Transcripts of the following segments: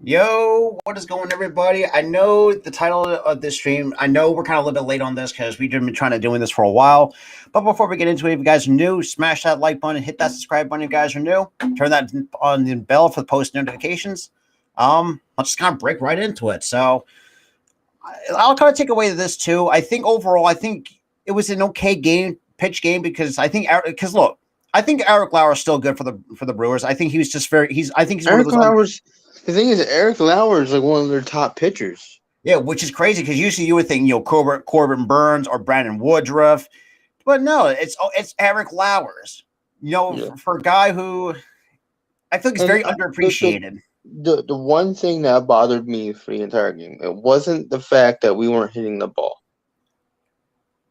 Yo, what is going, everybody? I know the title of this stream. I know we're kind of a little bit late on this because we've been trying to doing this for a while. But before we get into it, if you guys are new, smash that like button, hit that subscribe button. If you guys are new, turn that on the bell for the post notifications. Let's just kind of break right into it. So I'll kind of take away this too. I think overall, I think it was an okay pitch game because look, I think Eric Lauer is still good for the Brewers. I think he was just very. I think he's one of Eric those. Lauer's the thing is Eric Lauer is like one of their top pitchers. Yeah, which is crazy because usually you would think Corbin Burns or Brandon Woodruff, but no, it's Eric Lauers. Yeah. For a guy who I feel like is And very underappreciated. the one thing that bothered me for the entire game, it wasn't the fact that we weren't hitting the ball.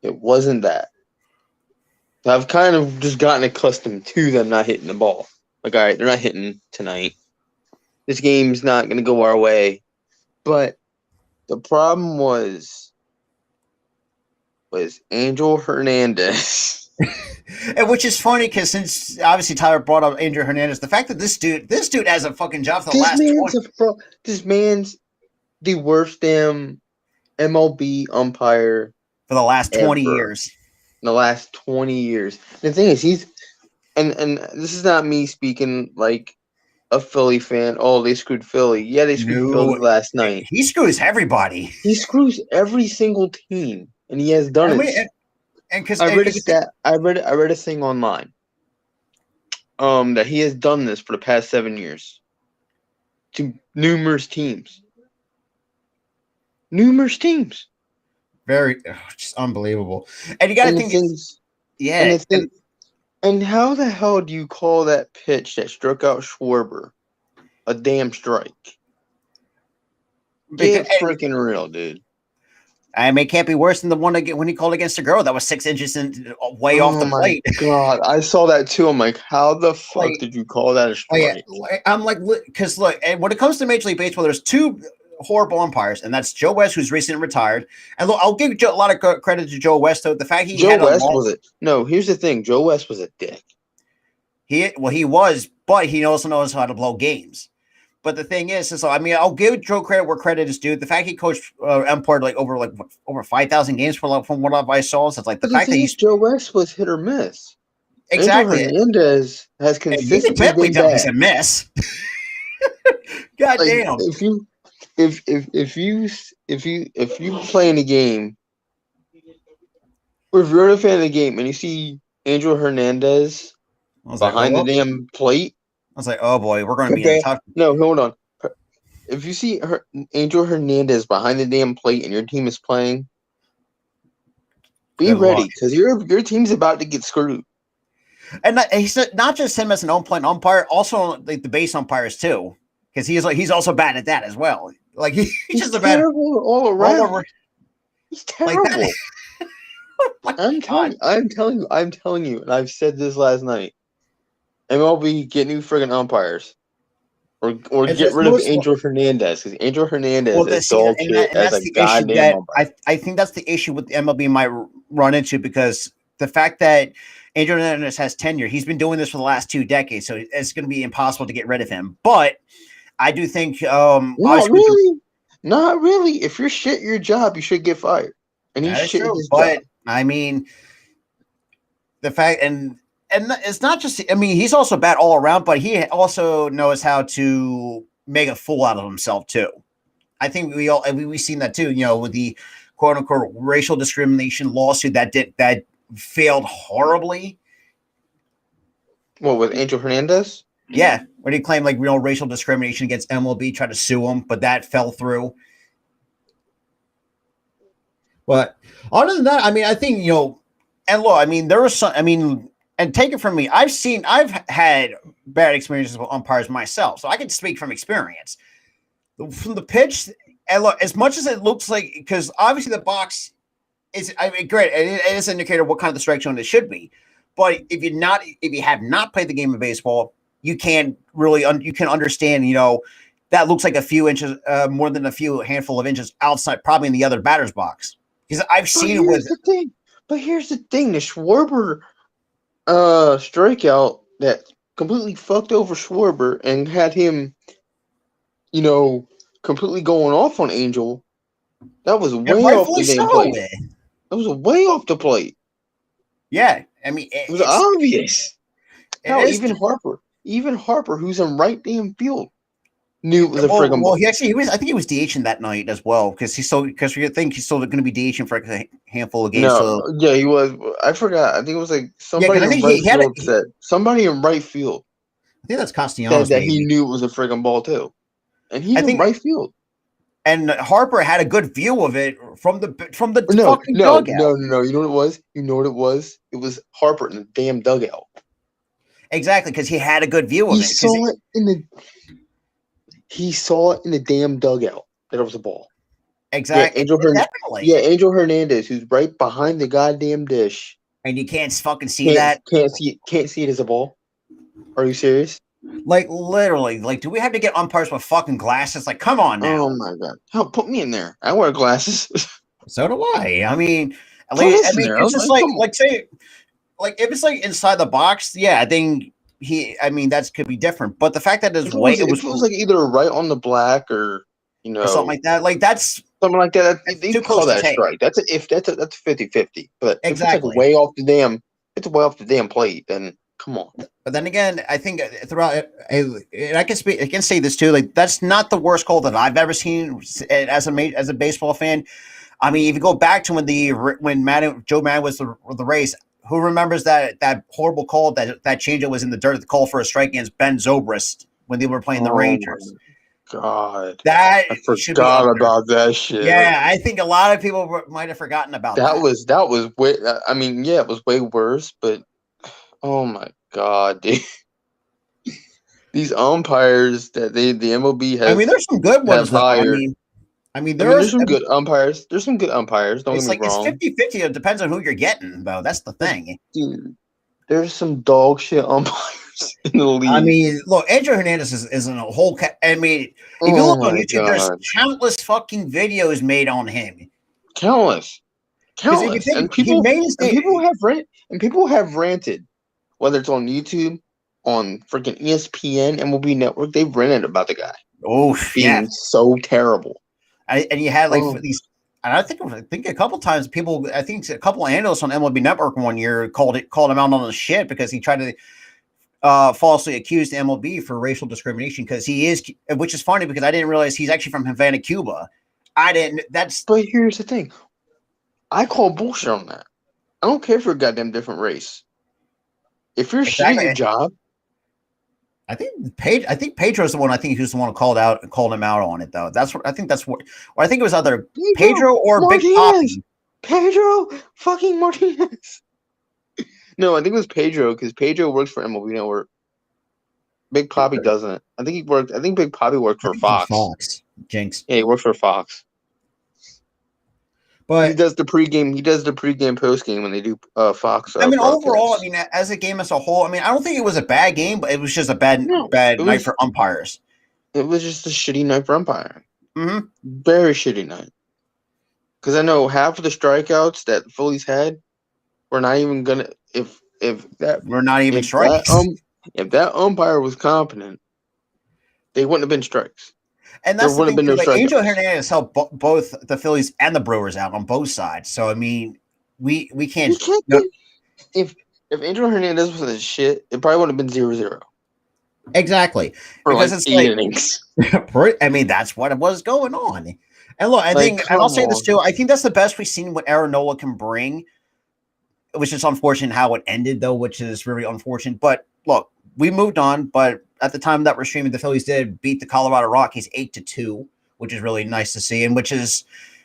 It wasn't that. I've kind of just gotten accustomed to them not hitting the ball. Like, all right, they're not hitting tonight. This game's not going to go our way. But the problem was Angel Hernandez. And which is funny because since obviously Tyler brought up Andrew Hernandez, the fact that this dude has a fucking job for the last 20. This man's the worst damn MLB umpire For the last 20 ever. years. In the last 20 years. The thing is, he's and this is not me speaking like a Philly fan. Oh, they screwed Philly. Yeah, they screwed Philly last night. He screws everybody. He screws every single team, and he has done it. And because I read a stat. I read a thing online. That he has done this for the past 7 years to numerous teams. Numerous teams. Just unbelievable. And you got to think, yeah. And how the hell do you call that pitch that struck out Schwarber a damn strike? Get freaking real, dude. I mean, it can't be worse than the one when he called against a girl that was 6 inches way off the plate. Oh, my God. I saw that, too. I'm like, how the fuck did you call that a strike? I'm like, because look, and when it comes to Major League Baseball, there's two horrible umpires, and that's Joe West, who's recently retired. And look, I'll give a lot of credit to Joe West, though. The fact here's the thing. Joe West was a dick. He was, but he also knows how to blow games. But the thing is, so I mean, I'll give Joe credit where credit is due. The fact he coached umpired over 5,000 games from what I saw, so it's like the fact that Joe West was hit or miss. Exactly. Hernandez has consistently been bad. He's a miss. God damn. If you play in a game, or if you're a fan of the game and you see Angel Hernandez behind the damn plate, I was like, oh boy, we're going to be in tough. No, hold on. If you see Angel Hernandez behind the damn plate and your team is playing, be ready because your team's about to get screwed. And he's not just him as an umpire, also like the base umpires too, because he's also bad at that as well. Like he's just terrible all around. He's terrible. Like I'm telling you, and I've said this last night. MLB, get new friggin' umpires, or get rid of Angel Hernandez because Angel Hernandez is dog shit as a goddamn umpire. I think that's the issue with the MLB might run into because the fact that Angel Hernandez has tenure, he's been doing this for the last 2 decades, so it's going to be impossible to get rid of him. But I do think, not really. If you're shit at your job, you should get fired. And he's shit at his job. I mean, the fact and it's not just. I mean, he's also bad all around, but he also knows how to make a fool out of himself too. I think we've seen that too. You know, with the quote unquote racial discrimination lawsuit that failed horribly. What, with Angel Hernandez? Yeah, when he claimed like real racial discrimination against MLB, tried to sue him, but that fell through. But other than that, I mean, I think, and look, I mean, there was some, I mean, and take it from me, I've had bad experiences with umpires myself, so I can speak from experience. From the pitch, and look, as much as it looks like, because obviously the box is, I mean, great, it is an indicator of what kind of the strike zone it should be. But if you have not played the game of baseball, you can understand, that looks like a few inches, more than a handful of inches outside, probably in the other batter's box. Because I've seen it with. But here's the thing: the Schwarber strikeout that completely fucked over Schwarber and had him completely going off on Angel. That was And way off the rightfully damn so. plate. That was way off the plate. Yeah, I mean, It was obvious. it Hell, is. even Harper, who's in right damn field, knew it was a friggin' Well, ball. he was. I think he was DHing that night as well because we think he's still going to be DHing for a handful of games. No, So yeah, he was. I forgot. I think it was like yeah, somebody because I in think right he had field it. said somebody in right field I think that's said Castellanos, that he maybe. knew it was a friggin' ball too, and he's I in think, right field. and Harper had a good view of it from the No, fucking no, dugout. no, no, no. You know what it was? You know what it was? It was Harper in the damn dugout. Exactly, because he had a good view of He it. saw it in the. He saw it in the damn dugout that it was a ball. Yeah, Exactly, definitely. Yeah, Angel Hernandez, who's right behind the goddamn dish. And you can't fucking see that. Can't see it as a ball. Are you serious? Like literally, like, do we have to get umpires with fucking glasses? Like, come on now. Oh my god! Hell, put me in there. I wear glasses. So do I. I mean, Put us in there. it's just Come on. like say, like if it's like inside the box, yeah, I think I mean, that could be different. But the fact that If it was like either right on the black or or something like that, like that's something like that. that's They too call close to that a take. strike. That's 50-50. But if it's like Exactly. way off the damn, it's way off the damn plate. Then come on. But then again, I think throughout, and I can say this too. Like that's not the worst call that I've ever seen as a baseball fan. I mean, if you go back to when Joe Madden was the race, who remembers that horrible call that changeup was in the dirt? The call for a strike against Ben Zobrist when they were playing the Rangers. God, That I should be forgot about that shit. Yeah, I think a lot of people might have forgotten about that. That was way. I mean, yeah, it was way worse. But oh my god, dude. These umpires that the MLB has. I mean, there's some good ones though. Hired. I mean, there's some good umpires. There's some good umpires. Don't get me wrong. It's 50-50. It depends on who you're getting, though. That's the thing. Dude, there's some dog shit umpires in the league. I mean, look, Andrew Hernandez is in a whole. I mean, if you look on YouTube, there's countless fucking videos made on him. Countless. And people have ranted, whether it's on YouTube, on freaking ESPN, MLB Network. They've ranted about the guy. Oh, being so terrible. And you had like these, and I think a couple times I think a couple of analysts on MLB Network one year called him out on the shit because he tried to falsely accuse the MLB for racial discrimination because he is, which is funny because I didn't realize he's actually from Havana, Cuba. But here's the thing, I call bullshit on that. I don't care for a goddamn different race. If you're shitty at your job. I think Pedro's the one. I think who's the one who called him out on it though. I think it was either Pedro or Martinez. Big Papi. Pedro fucking Martinez. No, I think it was Pedro because Pedro works for MLB Network. Big Papi doesn't. I think Big Papi worked for Fox. Jinx. Yeah, he works for Fox. But he does the pregame, postgame when they do Fox. I mean, overall, I mean, as a game as a whole, I mean, I don't think it was a bad game, but it was just a bad night for umpires. It was just a shitty night for umpiring. Mm-hmm. Very shitty night. Because I know half of the strikeouts that the Phillies had were not even gonna. If that umpire was competent, they wouldn't have been strikes. And that's the thing. Angel Hernandez helped both the Phillies and the Brewers out on both sides. So I mean, we can't. If Angel Hernandez was a shit, it probably would have been 0-0. Exactly, because it's 8 innings. I mean, that's what was going on. And look, I think, and I'll say this too. I think that's the best we've seen what Aaron Nola can bring. Which is unfortunate how it ended, though, which is really unfortunate. But look, we moved on. But at the time that we're streaming, the Phillies did beat the Colorado Rockies 8-2, which is really nice to see, and which is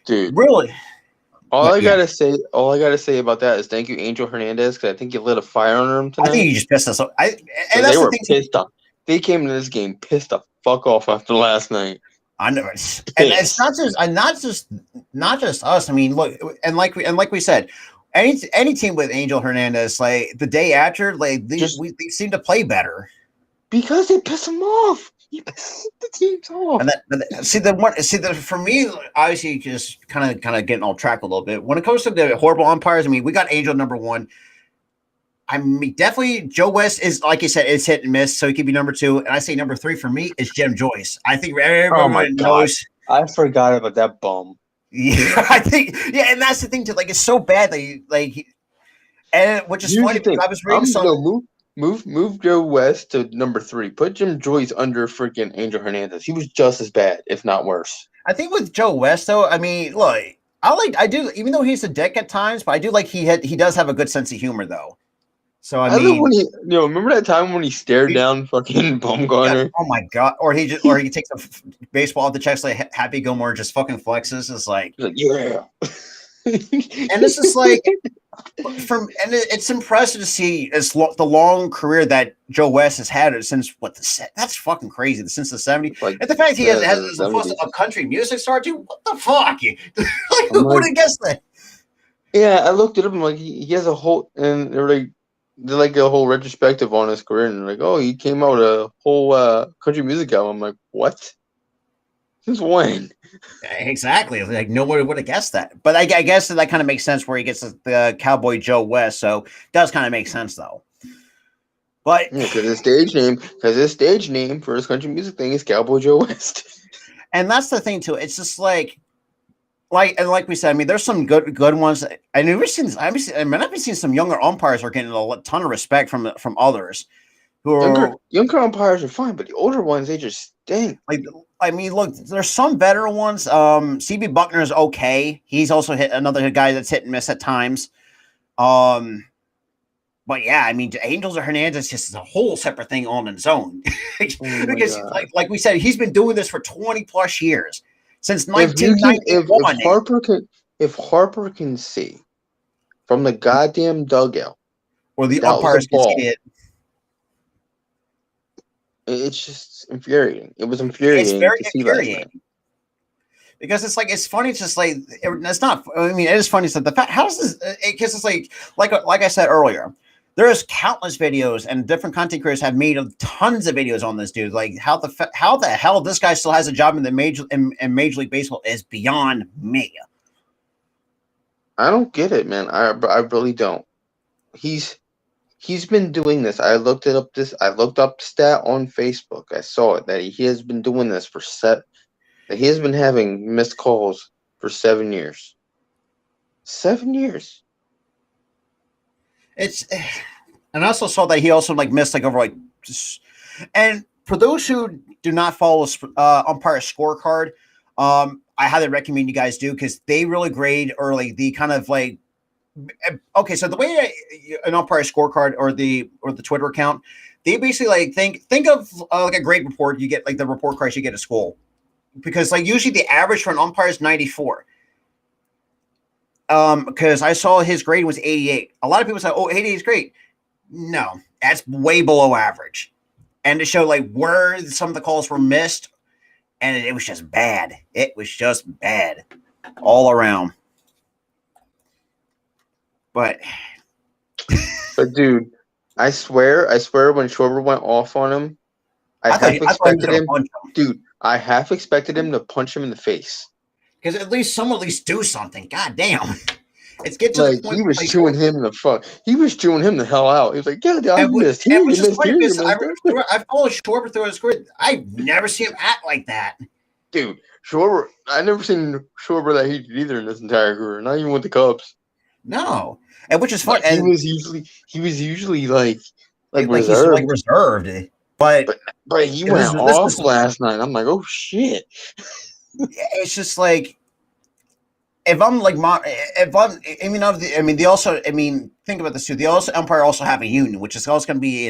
really. All I gotta say about that is thank you, Angel Hernandez, because I think you lit a fire under him tonight. I think you just pissed us off. They were pissed off. They came into this game pissed the fuck off after last night. I know, and it's not just us. I mean, look, and like we said. Any team with Angel Hernandez, like the day after, like they seem to play better because they piss him off. You piss the teams off. And for me, obviously, just kind of getting off track a little bit. When it comes to the horrible umpires, I mean, we got Angel number one. I mean, definitely Joe West is, like you said, it's hit and miss, so he could be number 2. And I say number 3 for me is Jim Joyce. I think Oh my everyone god, knows. I forgot about that bum. Yeah, I think, yeah, and that's the thing too. Like, it's so bad that and which is Here's funny the thing. because I was reading some. No, move Joe West to number 3. Put Jim Joyce under freaking Angel Hernandez. He was just as bad, if not worse. I think with Joe West though, I mean, look, I do, even though he's a dick at times, but I do like he does have a good sense of humor though. So I I love mean, when remember that time when he stared down fucking yeah, Bumgarner? oh my god, or he takes a baseball off the chest like Happy Gilmore, just fucking flexes. It's like, He's like, yeah. and this is like, it's impressive to see the long career that Joe West has had since that's fucking crazy, since the 70s. Like, And the fact he has the a country music star too. What the fuck? Like, I'm who would like, have guessed that? yeah, I looked at him like he has a whole, and they're like a whole retrospective on his career, and like, oh, he came out a whole country music album. I'm like, what? Since when? Exactly. Like, nobody would have guessed that. But I guess that kind of makes sense where he gets the Cowboy Joe West. So it does kind of make sense though. But Because his stage name for his country music thing is Cowboy Joe West. And that's the thing too. It's just like we said. I mean, there's some good ones. I've been seeing some younger umpires are getting a ton of respect from others who are Younger umpires are fine, but the older ones, they just stink. like. I mean, look, there's some veteran ones. CB Buckner is okay. He's also hit another guy that's hit and miss at times. But yeah, I mean, Angels or Hernandez just is a whole separate thing on its own. Because like we said, he's been doing this for 20 plus years. Since 1991. If Harper can see from the goddamn dugout, or the umpires can see it. It's just infuriating. It was infuriating. It's very infuriating. Because it's like, it's funny. It's just like, it's not. I mean, it is funny. So the fact, how does this? Because it's like I said earlier, there's countless videos and different content creators have made tons of videos on this dude. Like how the hell this guy still has a job in the Major League Baseball is beyond me. I don't get it, man. I really don't. He's been doing this. I looked up the stat on Facebook. I saw it that he has been doing this that he has been having missed calls for 7 years. 7 years. And I also saw that he also missed over and for those who do not follow umpire scorecard, I highly recommend you guys do, because they really grade early the kind of okay, so the way an umpire scorecard or the Twitter account, they basically think of like a grade report. You get like the report cards you get at school, because usually the average for an umpire is 94. Because I saw his grade was 88. A lot of people say, "Oh, 88 is great." No, that's way below average. And to show where some of the calls were missed, and it was just bad. It was just bad all around. But dude, I swear when Schwarber went off on him, I half expected him to punch him in the face. Because at least someone do something. God damn. It's get to the point he was chewing him the fuck. He was chewing him the hell out. He was like, "Yeah, I missed here. You missed here. I followed Schwarber through his career. I've never seen him act like that, dude. Schwarber, I never seen Schwarber that heated either in his entire career. Not even with the Cubs. No, and which is fun. He was usually reserved. But he went off last night. I'm like, oh shit. It's just like, if I'm think about this too. The umpire also have a union, which is also going to be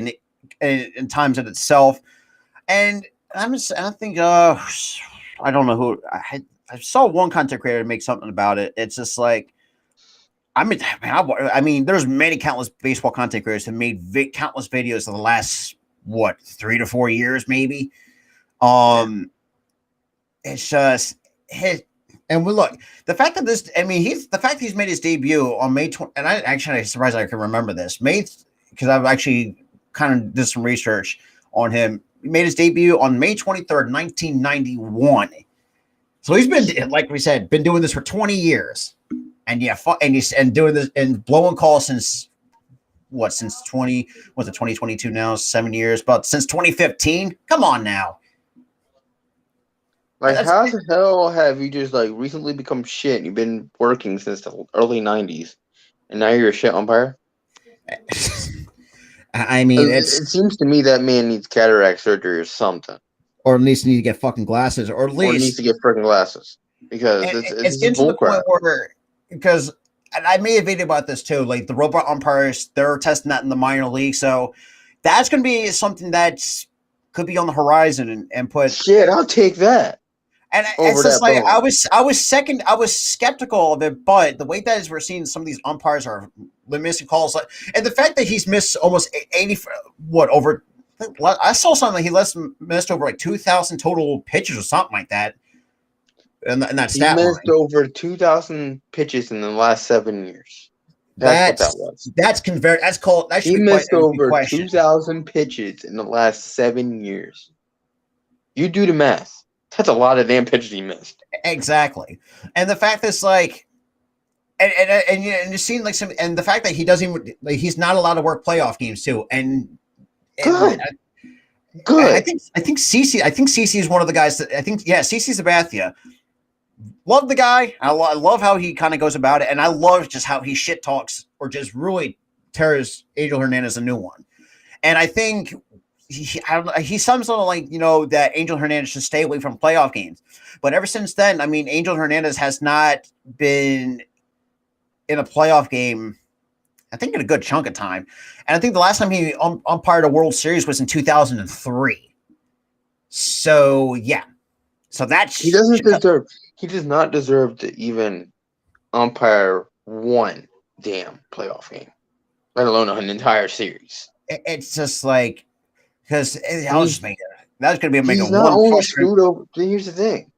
in times in itself. And I don't know who I saw one content creator make something about it. It's just like, there's many countless baseball content creators who made countless videos in the last 3 to 4 years, maybe. It's just and we look, the fact that he's made his debut on May 20, and I'm surprised I can remember this because I've actually kind of did some research on him. He made his debut on May 23rd, 1991. So he's been, like we said, been doing this for 20 years. And he's doing this and blowing calls since what, since 2022 now, 7 years, but since 2015. Come on now. Like, That's how the hell have you just like recently become shit? You've been working since the early '90s, and now you're a shit umpire. I mean, It it's seems to me that man needs cataract surgery or something, or at least need to get fucking glasses, or at or needs to least get freaking glasses because it's it's just getting to the bullcrap. point where because and I made a video about this too. Like the robot umpires, they're testing that in the minor league, so that's going to be something that's could be on the horizon and put. Shit, I'll take that And over it's just that like bone. I was skeptical of it, but the way that is we're seeing some of these umpires are missing calls, like, and the fact that he's missed almost 80, what over. I saw something like missed over like 2,000 total pitches or something like that, in that He stat missed line. over 2,000 pitches in the last 7 years. That's what that was. That's called that should He be quite missed a over question. 2,000 pitches in the last 7 years. You do the math. That's a lot of damn pitches he missed. Exactly, and the fact that's like, and you're seeing like some, and the fact that he doesn't even like he's not allowed to work playoff games too, and Good. I Good. think CC is one of the guys that I think CC Sabathia. Love the guy. I love how he kind of goes about it, and I love just how he shit talks or just really tears Angel Hernandez a new one. And I think I don't know, he something like that Angel Hernandez should stay away from playoff games. But ever since then, I mean, Angel Hernandez has not been in a playoff game, I think, in a good chunk of time. And I think the last time he umpired a World Series was in 2003. So yeah, so that's He doesn't deserve. He does not deserve to even umpire one damn playoff game, let alone an entire series. it's just like because I was just making that's going to be He's making not one only frustrating. screwed over. Here's the thing: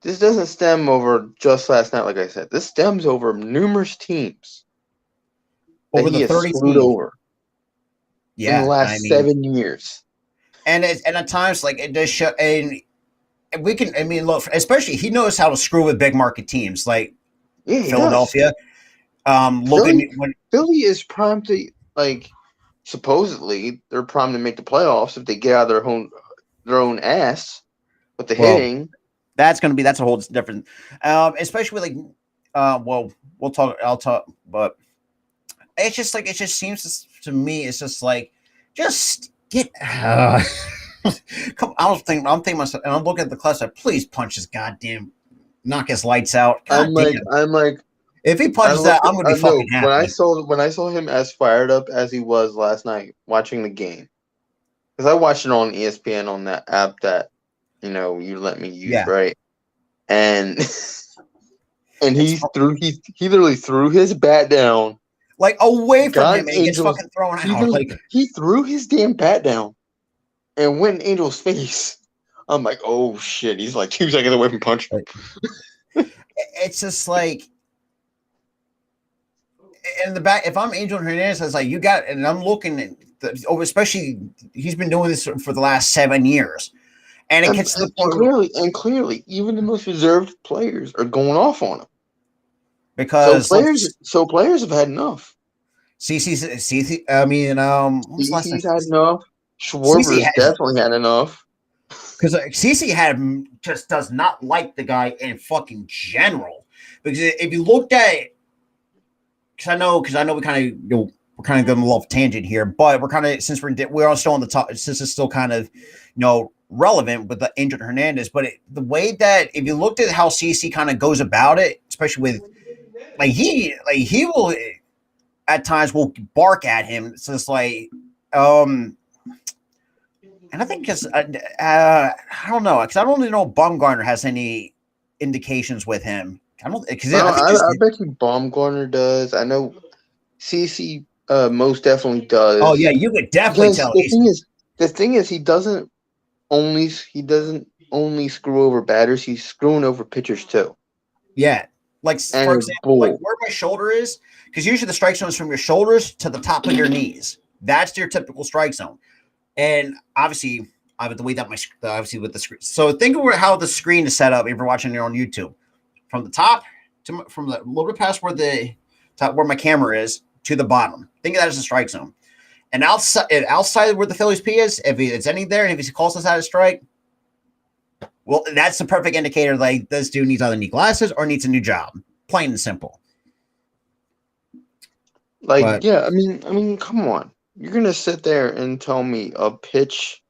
this doesn't stem over just last night, like I said. This stems over numerous teams that Over he the has 30 screwed teams. over in the Yeah, I last mean, 7 years. and at times like it does show, and we can. I mean, look, especially he knows how to screw with big market teams like Yeah, he does. Philadelphia. Looking when Philly is primed to supposedly they're primed to make the playoffs if they get out of their own ass with the hitting. that's a whole different, especially with well, I'll talk, but it's just like it just seems to me it's just like just get. Come, I'm thinking myself, and I'm looking at the cluster. Please punch his goddamn, knock his lights out. God damn. I'm like, If he punches that, I'm gonna be no, fucking happy. when I saw him as fired up as he was last night watching the game, because I watched it on ESPN on that app that you let me use, right? And and he literally threw his bat down, like away from him, and he gets Angels. fucking thrown out. Like He threw his damn bat down and went in Angel's face. I'm like, oh shit! He's like 2 seconds away from punching. It's just like in the back. If I'm Angel Hernandez, it's like you got, and I'm looking at especially he's been doing this for the last 7 years, and it gets to the point clearly, even the most reserved players are going off on him because so players have had enough. CC. I mean, what's the last CC's had enough. Schwarber's definitely had enough. Because CC just does not like the guy in fucking general. Because if you looked at it, because I know we kind of we're kind of going a little tangent here, but we're kind of since we're still on the top, since it's still kind of relevant with the injured Hernandez. But the way that if you looked at how CC kind of goes about it, especially with he will at times will bark at him. So it's like and I think because I don't know, because I don't really know if Bumgarner has any indications with him. I don't because I bet you Baumgartner does. I know CC most definitely does. Oh yeah, you could definitely tell. The thing is, he doesn't only screw over batters. He's screwing over pitchers too. Yeah, like for example, like where my shoulder is, because usually the strike zone is from your shoulders to the top of your knees. That's your typical strike zone. And obviously, I have the way that obviously with the screen. So think of how the screen is set up if you're watching it on YouTube. From the top from the little bit past where the top where my camera is to the bottom. Think of that as a strike zone. And outside where the Phillies P is, if it's any there, and if he calls us out of strike, well, that's the perfect indicator. Like this dude needs either new glasses or needs a new job. Plain and simple. Like, But, yeah, I mean, come on. You're gonna sit there and tell me a pitch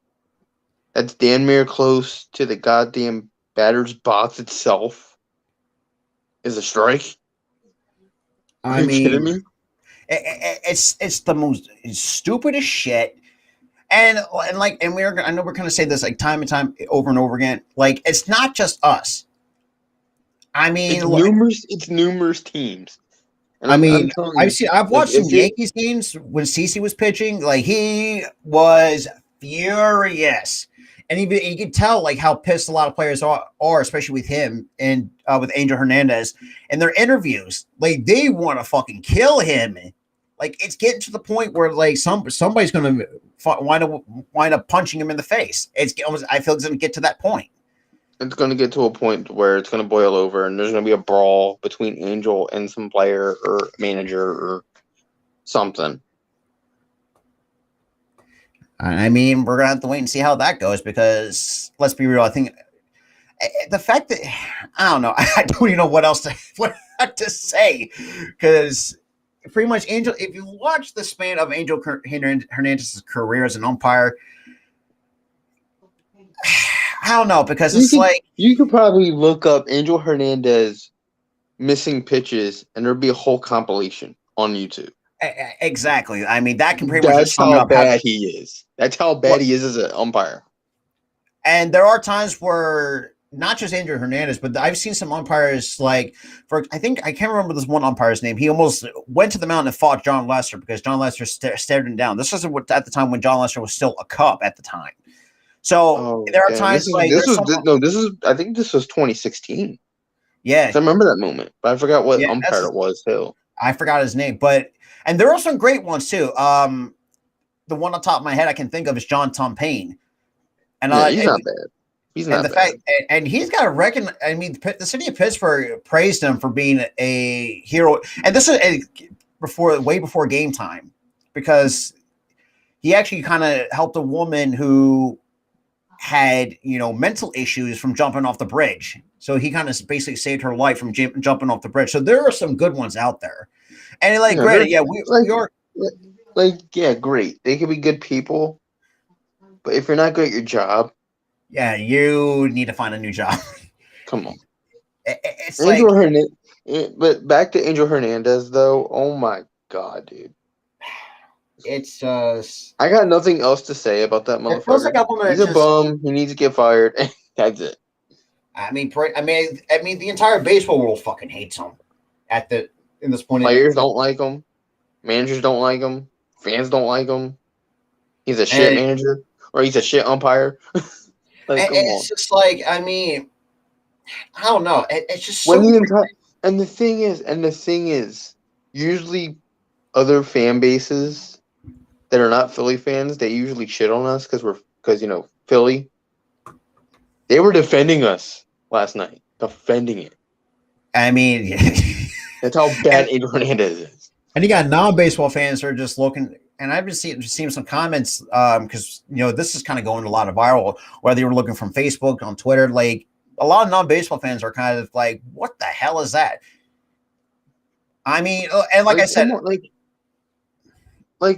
that's damn near close to the goddamn batter's box itself is a strike? Are you kidding me? it's the most stupidest shit. And I know we're gonna say this like time and time over and over again. Like it's not just us. I mean, It's numerous teams. And I'm telling you, I've watched some Yankees games when CeCe was pitching. Like he was furious, and you could tell like how pissed a lot of players are especially with him and with Angel Hernandez and their interviews. Like they want to fucking kill him. Like it's getting to the point where like somebody's going to wind up punching him in the face. I feel it's going to get to that point. It's going to get to a point where it's going to boil over, and there's going to be a brawl between Angel and some player or manager or something. I mean, we're going to have to wait and see how that goes because let's be real. I think the fact that I don't know, I don't even know what to say because pretty much Angel. If you watch the span of Angel Hernandez's career as an umpire. I don't know because you could probably look up Angel Hernandez missing pitches and there'd be a whole compilation on YouTube. Exactly. I mean that can pretty much that's how bad he is. That's how bad he is as an umpire. And there are times where not just Angel Hernandez, but I've seen some umpires I can't remember this one umpire's name. He almost went to the mountain and fought John Lester because John Lester stared him down. This was at the time when John Lester was still a Cub at the time. So there are times I think this was 2016. Yeah. I remember that moment, but I forgot what umpire it was too. I forgot his name, and there are some great ones too. The one on top of my head I can think of is John Tom Payne. And he's not bad. He's not bad. And he's got to reckon. I mean, the city of Pittsburgh praised him for being a hero, and this is way before game time because he actually kind of helped a woman who had mental issues from jumping off the bridge. So he kind of basically saved her life from jumping off the bridge. So there are some good ones out there. And great. They could be good people, but if you're not good at your job, you need to find a new job. Come on. It's but back to Angel Hernandez though. Oh my God, dude. It's just I got nothing else to say about that motherfucker. He's a bum. He needs to get fired. That's it. I mean, the entire baseball world fucking hates him. In this point, players don't like him. Managers don't like him. Fans don't like him. He's a shit manager, or he's a shit umpire. It's just like I don't know. It's just and the thing is, usually other fan bases that are not Philly fans, they usually shit on us because Philly. They were defending us last night, defending it. I mean, that's how bad Angel Hernandez is. And you got non-baseball fans who are just looking, and I've just seen some comments because this is kind of going a lot of viral. Whether you're looking from Facebook, on Twitter, like a lot of non-baseball fans are kind of like, "What the hell is that?" I mean, and I said.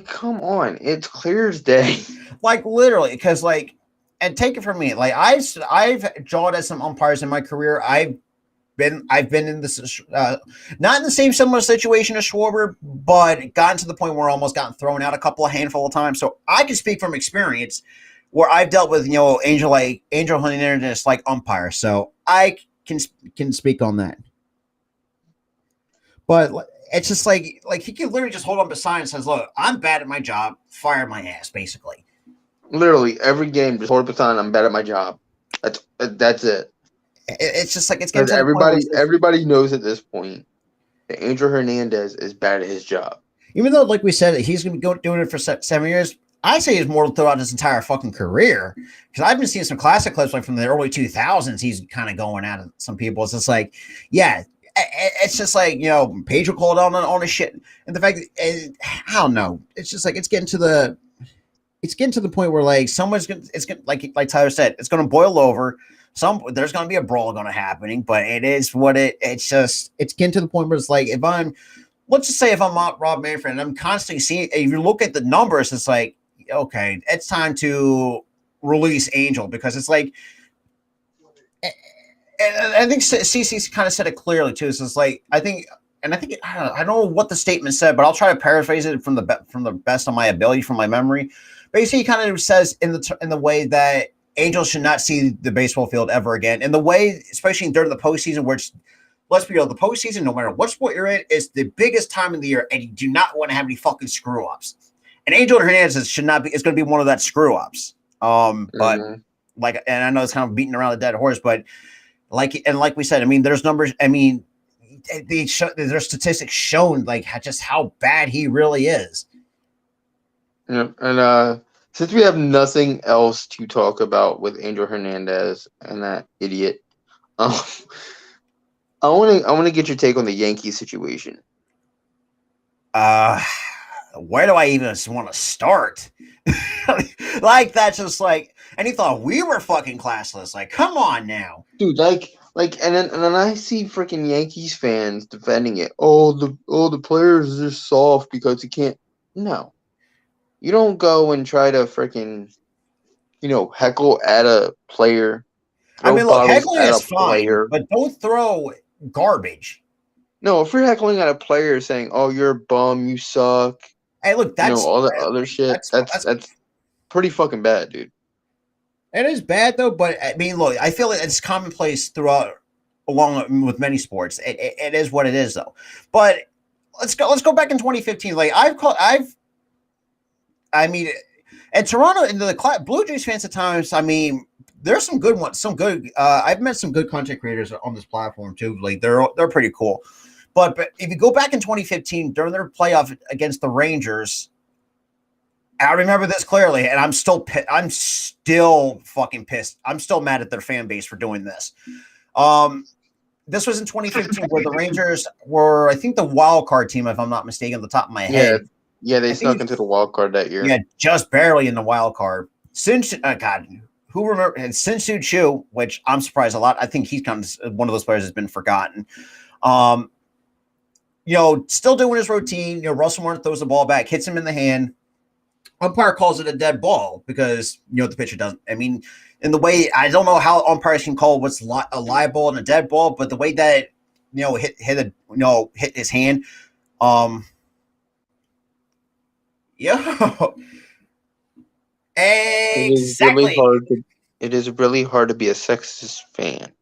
Come on, it's clear as day. Like literally, because and take it from me, I've jawed at some umpires in my career. I've been in this, not in the same similar situation as Schwarber, but gotten to the point where I almost gotten thrown out a handful of times. So I can speak from experience where I've dealt with Angel Hernandez like umpire. So I can speak on that. But it's just like he can literally just hold up a sign and says, "Look, I'm bad at my job. Fire my ass," basically. Literally every game, just hold up a sign. I'm bad at my job. That's it. It's just like it's getting to everybody knows at this point that Angel Hernandez is bad at his job. Even though, like we said, he's going to be doing it for 7 years. I say he's more throughout his entire fucking career because I've been seeing some classic clips from the early 2000s. He's kind of going at some people. It's just like, yeah. it's just like, Pedro called on his shit, and the fact that I don't know, it's just like it's getting to the point where like it's gonna like Tyler said, it's gonna boil over. There's gonna be a brawl gonna happening, but it is what it's getting to the point where it's like let's just say if I'm Rob Manfred and I'm constantly seeing, if you look at the numbers, it's like, okay, it's time to release Angel, because it's like, and I think CC's kind of said it clearly too. So it's like, I don't know what the statement said, but I'll try to paraphrase it from the best of my ability, from my memory. Basically, he kind of says in the way that Angels should not see the baseball field ever again. And the way, especially during the postseason, which, let's be real, the postseason, no matter what sport you're in, is the biggest time of the year, and you do not want to have any fucking screw ups. And Angel Hernandez is going to be one of that screw ups. But like, and I know it's kind of beating around the dead horse, but like we said, I mean, there's numbers. I mean, there's statistics showing like just how bad he really is. Yeah, and since we have nothing else to talk about with Angel Hernandez and that idiot, I want to get your take on the Yankees situation. Where do I even want to start? Like, that's just like, and he thought we were fucking classless. Like, come on now, dude. And then I see freaking Yankees fans defending it. Oh, the players are soft because he can't. No, you don't go and try to freaking, heckle at a player. I mean, look, heckling is fine, but don't throw garbage. No, if you're heckling at a player saying, "Oh, you're a bum, you suck," hey, look, that's all the other shit. That's pretty fucking bad, dude. It is bad though, but I mean, look, I feel it's commonplace throughout, along with many sports. It is what it is, though. But let's go back in 2015. Like I mean, and Toronto and the Blue Jays fans at times. I mean, there's some good ones. I've met some good content creators on this platform too. Like they're pretty cool. But if you go back in 2015 during their playoff against the Rangers, I remember this clearly, and I'm still fucking pissed. I'm still mad at their fan base for doing this. This was in 2015 where the Rangers were, I think, the wild card team, if I'm not mistaken, on the top of my head. Yeah, they snuck into the wild card that year. Yeah, just barely in the wild card. God, who remember? And Sin-Soo Choo, which I'm surprised a lot. I think he's kind of one of those players that's been forgotten. Still doing his routine. Russell Martin throws the ball back, hits him in the hand. Umpire calls it a dead ball because the pitcher doesn't. I mean, in the way, I don't know how umpires can call what's a live ball and a dead ball, but the way that hit his hand, exactly. It is really hard to be a Sixers fan.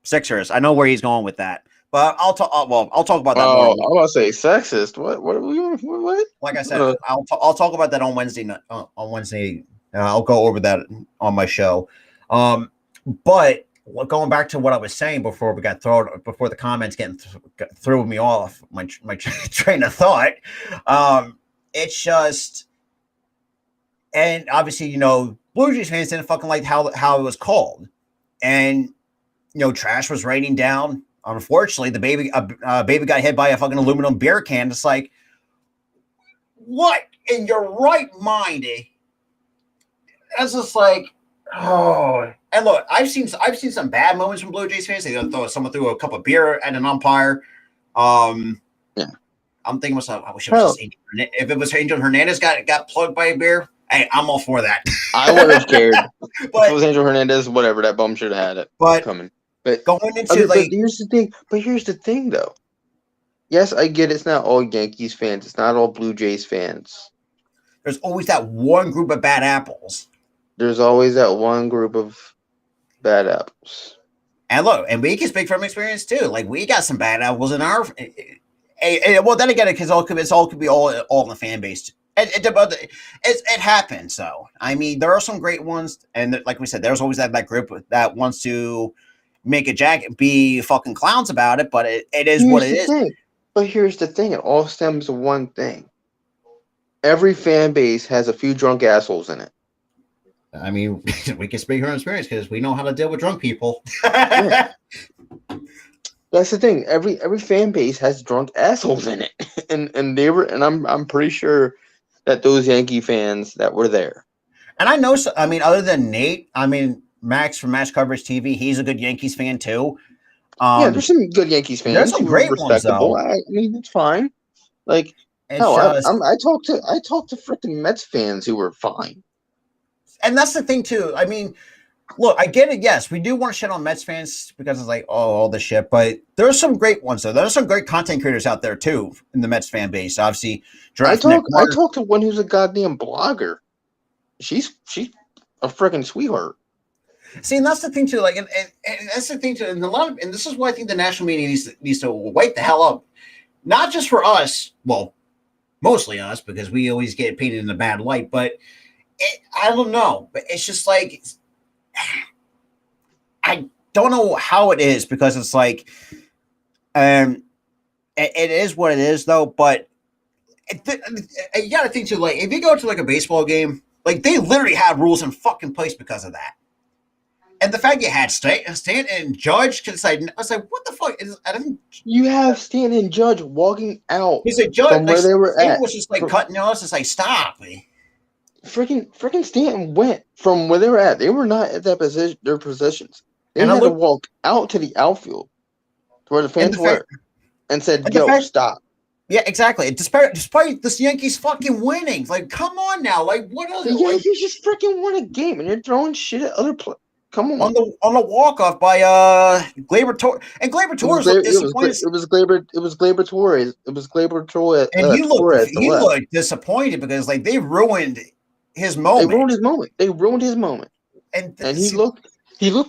Sixers. I know where he's going with that. But I'll talk. I'll talk about that. Oh, I was gonna say sexist. What? Like I said, I'll talk about that on Wednesday. On Wednesday, I'll go over that on my show. But going back to what I was saying before before the comments threw me off my train of thought. It's just, and obviously, Blue Jays fans didn't fucking like how it was called, and trash was raining down. Unfortunately, the baby got hit by a fucking aluminum beer can. It's like, what in your right mind? It's just like, oh. And look, I've seen some bad moments from Blue Jays fans. They someone threw a cup of beer at an umpire. Yeah. I'm thinking to myself, I wish it was just if it was Angel Hernandez got plugged by a beer. Hey, I'm all for that. I would have cared. If it was Angel Hernandez, whatever, that bum should have had it coming. But going into here's the thing though. Yes, I get it's not all Yankees fans, it's not all Blue Jays fans. There's always that one group of bad apples. There's always that one group of bad apples. And look, and we can speak from experience too. Like we got some bad apples in our. Well, then again, because it could be all in the fan base. It happens. So I mean, there are some great ones, and like we said, there's always that group that wants to make a jacket, be fucking clowns about it. But it is what it is. But here's the thing: it all stems from one thing. Every fan base has a few drunk assholes in it. I mean, we can speak from experience because we know how to deal with drunk people. That's the thing. Every fan base has drunk assholes in it, and I'm pretty sure that those Yankee fans that were there. And I know, I mean, other than Nate, I mean, Max from Match Coverage TV, he's a good Yankees fan too. Yeah, there's some good Yankees There's fans some who are great ones respectable. though. I mean, it's fine. Like It's hell, just, I talked to freaking Mets fans who were fine. and that's the thing too. I mean, look, I get it. Yes, we do want to shit on Mets fans because it's like, oh, all the shit. But there's some great ones though. There's some great content creators out there too in the Mets fan base. Obviously, Draft Nick I Carter. talked to one who's a goddamn blogger. She's a freaking sweetheart. See, and that's the thing too. Like, and that's the thing too. And and this is why I think the national media needs to wake the hell up. Not just for us, well, mostly us, because we always get painted in a bad light. But I don't know. But it's just like I don't know how it is because it's like, it is what it is though. But you got to think too. Like, if you go to like a baseball game, like they literally have rules in fucking place because of that. And the fact you had Stanton and Judge, because I was like, what the fuck? I didn't. You have Stanton and Judge walking out He's like, Judge, from where they were Stanton at. was just like cutting us. It's like, stop. Freaking Stanton went from where they were at. They were not at that position. Their positions. They had to walk out to the outfield, to where the fans were, and said, "Yo, stop." Yeah, exactly. Despite this Yankees fucking winning, like, come on now, like, what else? The Yankees just freaking won a game, and you're throwing shit at other players. Come on. On the walk off by Gleyber Torres, and Gleyber Torres looked disappointed. It was Gleyber Torres. It was Gleyber Torres. And he looked disappointed because like they ruined his moment. They ruined his moment. And he looked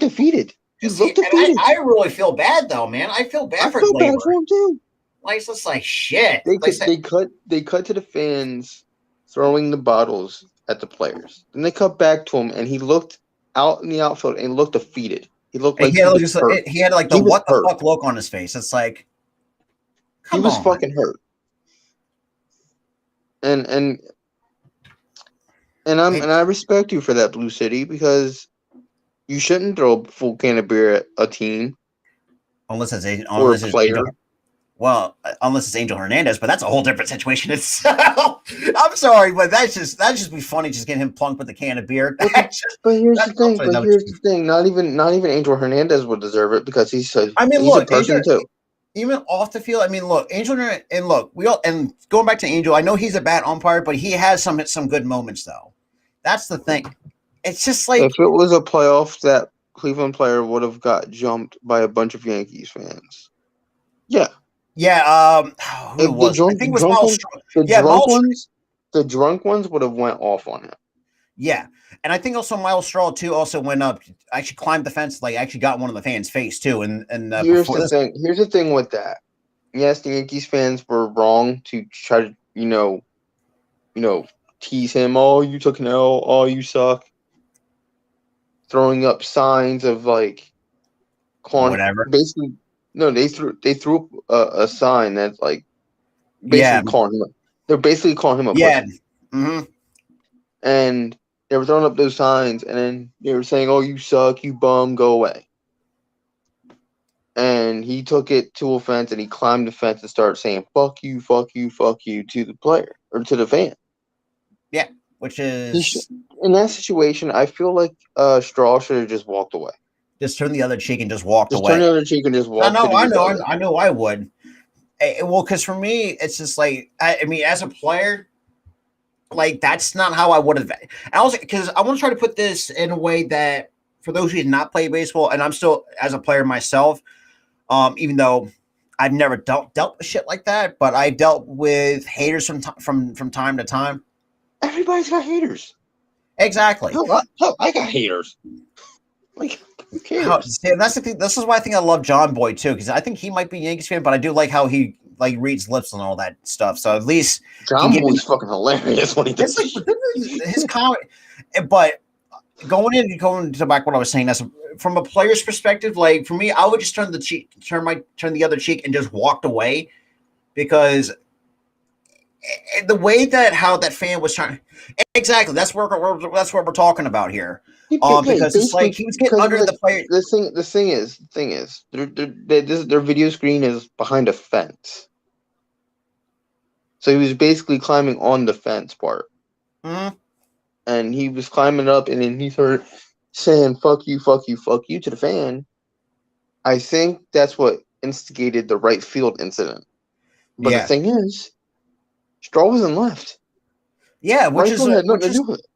defeated. He looked defeated. I really feel bad though, man. I feel bad for Gleyber. Bad for him too. Like it's just like shit. They cut to the fans throwing the bottles at the players. Then they cut back to him, and he looked out in the outfield and looked defeated. He looked like he had like the what the fuck look on his face. It's like he was fucking hurt. And I respect you for that, Blue City, because you shouldn't throw a full can of beer at a team unless it's a player. Well, unless it's Angel Hernandez, but that's a whole different situation itself. I'm sorry, but that'd just be funny, just getting him plunked with a can of beer. But here's the thing. Not even Angel Hernandez would deserve it because he's a person too. Even off the field, I mean, look, Angel, and look, going back to Angel, I know he's a bad umpire, but he has some good moments though. That's the thing. It's just like if it was a playoff, that Cleveland player would have got jumped by a bunch of Yankees fans. Yeah. Yeah, who was? I think it was Miles. The drunk ones would have went off on him. Yeah, and I think also Miles Straw too also went up, actually climbed the fence, like actually got one of the fans' face too. And here's the thing. Here's the thing with that. Yes, the Yankees fans were wrong to try to tease him. Oh, you took an L. Oh, you suck. Throwing up signs of like, whatever. Basically. No, they threw a sign that's like basically calling him. They're basically calling him a pussy. Mm-hmm. And they were throwing up those signs, and then they were saying, "Oh, you suck, you bum, go away." And he took it to offense, and he climbed the fence and started saying, "Fuck you, fuck you, fuck you" to the player or to the fan. Yeah, which is in that situation, I feel like Straw should have just walked away. Just turn the other cheek and just walked away. Turn the other cheek and just walk. I know I would. Well, because for me, it's just like I mean, as a player, like that's not how I would have. And also, because I want to try to put this in a way that for those who did not play baseball, and I'm still as a player myself, even though I've never dealt with shit like that, but I dealt with haters from time to time. Everybody's got haters. Exactly. Hell, I got haters. Like. That's the thing. This is why I think I love John Boy too, because I think he might be a Yankees fan, but I do like how he like reads lips and all that stuff. So at least John Boy's fucking hilarious when he does his comment. But going to back what I was saying, that's from a player's perspective. Like for me, I would just turn the other cheek and just walked away because the way that how that fan was trying, exactly. That's what we're talking about here. Because it's like Basically he was getting because under the player. the thing is their video screen is behind a fence. So he was basically climbing on the fence part. Mhm. And he was climbing up, and then he started saying "fuck you, fuck you, fuck you" to the fan. I think that's what instigated the right field incident. But the Yeah, thing is, Straw wasn't left. yeah, Right field had nothing which to is do with it.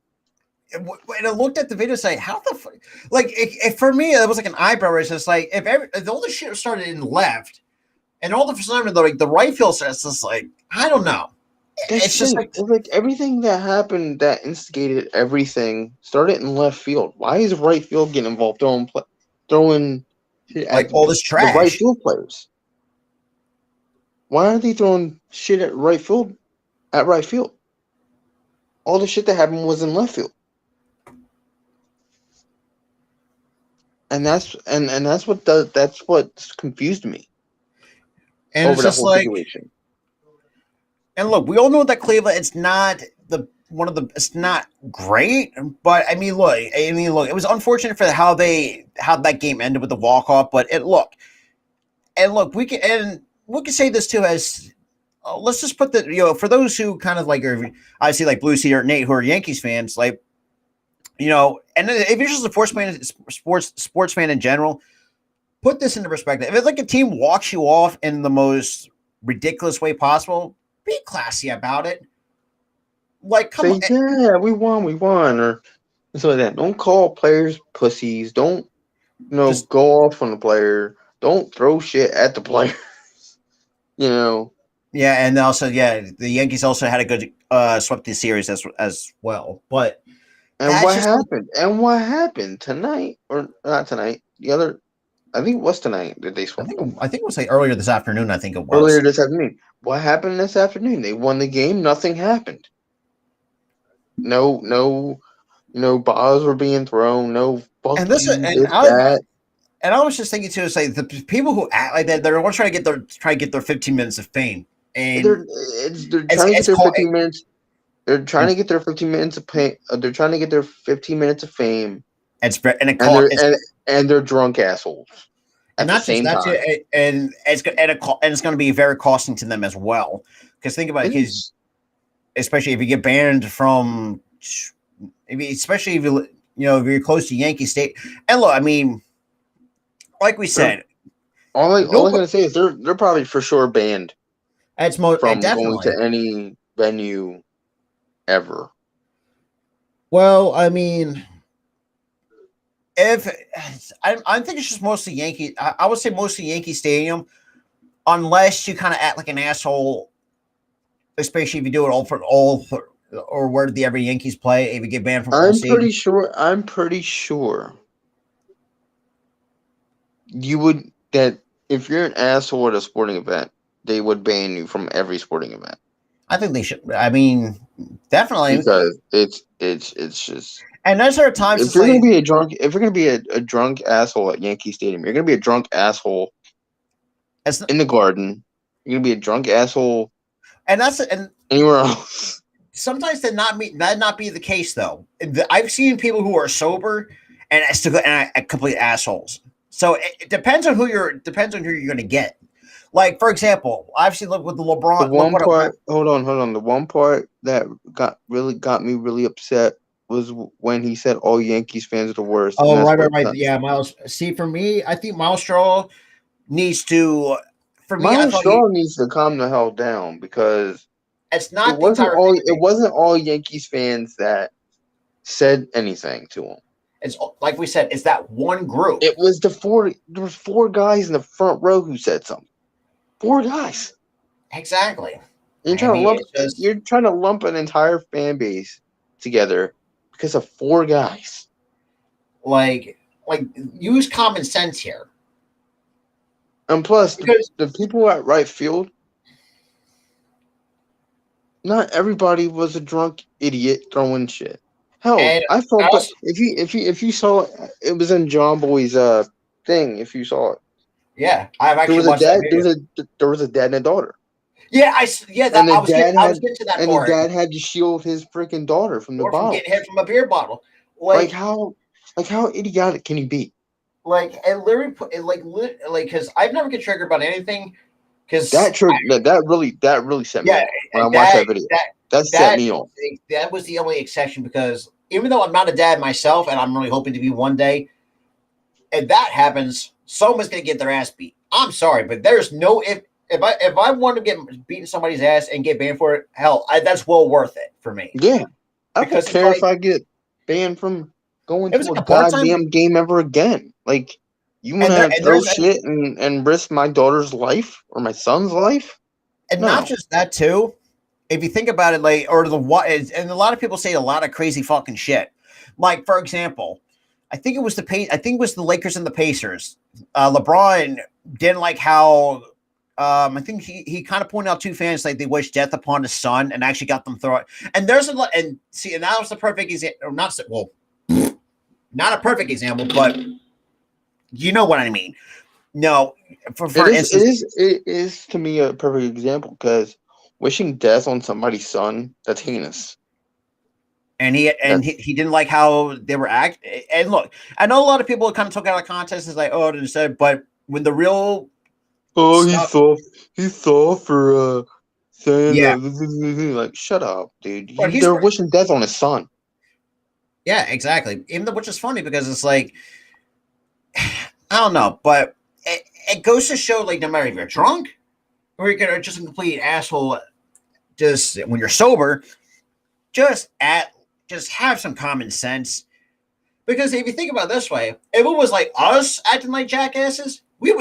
and I looked at the video saying, how the fuck? Like, for me, it was like an eyebrow raise. It's like, if all the shit started in left, and all of a sudden, the right field says, it's like, I don't know. That's It's the just thing. like, It's like everything that happened that instigated everything started in left field. Why is right field getting involved throwing shit at all this the right trash. field players? Why are they throwing shit at right field? At right field, all the shit that happened was in left field, and that's what confused me And over it's that just whole like, situation. and look, we all know that Cleveland, it's not it's not great, but look, it was unfortunate for how that game ended with the walk off, but we can say this too as let's just put the for those who kind of like are obviously like Blue Sea or Nate who are Yankees fans, like and if you're just a sports fan in general, put this into perspective. If it's like a team walks you off in the most ridiculous way possible, be classy about it. Like, come on. Say, yeah, we won, or something like that. Don't call players pussies. Don't Just go off on the player. Don't throw shit at the player. you know. yeah, and also the Yankees also had a good swept the series as well. But And that's what just happened? And what happened tonight, or not tonight? The other, I think it was tonight that they swept them. I think it was like earlier this afternoon. I think it Earlier was. this afternoon. What happened this afternoon? They won the game. Nothing happened. No, balls were being thrown. No, fuck And this you, and this, that. I was just thinking too, it's like the people who act like that, they're all trying to get their 15 minutes of fame, and They're trying to get it's their called 15 minutes. They're trying and to get their 15 minutes of pain. They're trying to get their 15 minutes of fame, and it and call they're it's and they're drunk assholes and at the not just same that, time. and it's going to be very costing to them as well. Because think about it, It is. especially if you get banned from, especially if if you're close to Yankee State. And look, I mean, like we They're, said, all I'm nobody. gonna say is they're probably for sure banned from going to Definitely. any venue ever. Well, I mean, if I think it's just mostly Yankee, I would say mostly Yankee Stadium, unless you kind of act like an asshole, especially if you do it or where the every Yankees play, if you get banned from all I'm pretty stadiums. sure. I'm pretty sure you would that if you're an asshole at a sporting event, they would ban you from every sporting event I think they should. I mean, definitely. because it's just And there's there are times if it's you're gonna like be a drunk if you're gonna be a drunk asshole at Yankee Stadium, you're gonna be a drunk asshole it's in the Garden. You're gonna be a drunk asshole and anywhere else. sometimes that not be the case though. I've seen people who are sober and still complete assholes. So it depends on who you're going to get. Like for example, I've seen look with the The LeBron. Look one what part, hold on. The one part that got me really upset was when he said all Yankees fans are the worst, and oh that's right what right yeah Miles. See for me, I think Miles Straw needs to. For me, I Myron thought Straw needs to calm the hell down because it's not the entire fan it base. wasn't all Yankees fans that said anything to him. It's like we said, it's that one group. It was there was four guys in the front row who said something. Four guys. Exactly. You're I trying to mean, lump it's just an entire fan base together because of four guys. like use common sense here. And plus, Because the people at right field, not everybody was a drunk idiot throwing shit. Hell, and I saw, I but also if you saw it was in John Boy's thing. If you saw it, yeah, I've there actually was a watched that dad. video. There was a dad and a daughter. Yeah, And the I was getting to that the part. dad had to shield his freaking daughter from the Or from bottle. getting hit from a beer bottle. Like Like, how idiotic can you be? and literally, because I've never get triggered about anything. Because That really set me yeah, off when I watched that that video. that That set that me off. that was the only exception. Because even though I'm not a dad myself, and I'm really hoping to be one day, if that happens, someone's gonna get their ass beat. I'm sorry, but there's no if I want to get beating somebody's ass and get banned for it, hell, that's well worth it for me. Yeah, I don't Because it's care if like I get banned from going it was to a like a part time, goddamn game ever again. Like, you want and to throw there's shit and risk my daughter's life or my son's life? and not No. just that too. If you think about it, like, or and a lot of people say a lot of crazy fucking shit. Like, for example, I think it was the Lakers and the Pacers. LeBron didn't like how I think he kind of pointed out two fans like they wished death upon his son and actually got them throw it. And there's a lot, and see, and that was the perfect example. Not a perfect example, but you know what I mean. No, for instance, It is to me a perfect example because wishing death on somebody's son, that's heinous. and he didn't like how they were act. And look, I know a lot of people kind of took out of context as like, oh, it said, but when the real Oh, stuff, he saw for saying yeah, that. Like, shut up, dude. but They're wishing death on his son. yeah, exactly. Even though, which is funny because it's like, I don't know, but it goes to show like no matter if you're drunk or you're just a complete asshole, just when you're sober, just have some common sense. Because if you think about it this way, if it was like us acting like jackasses, the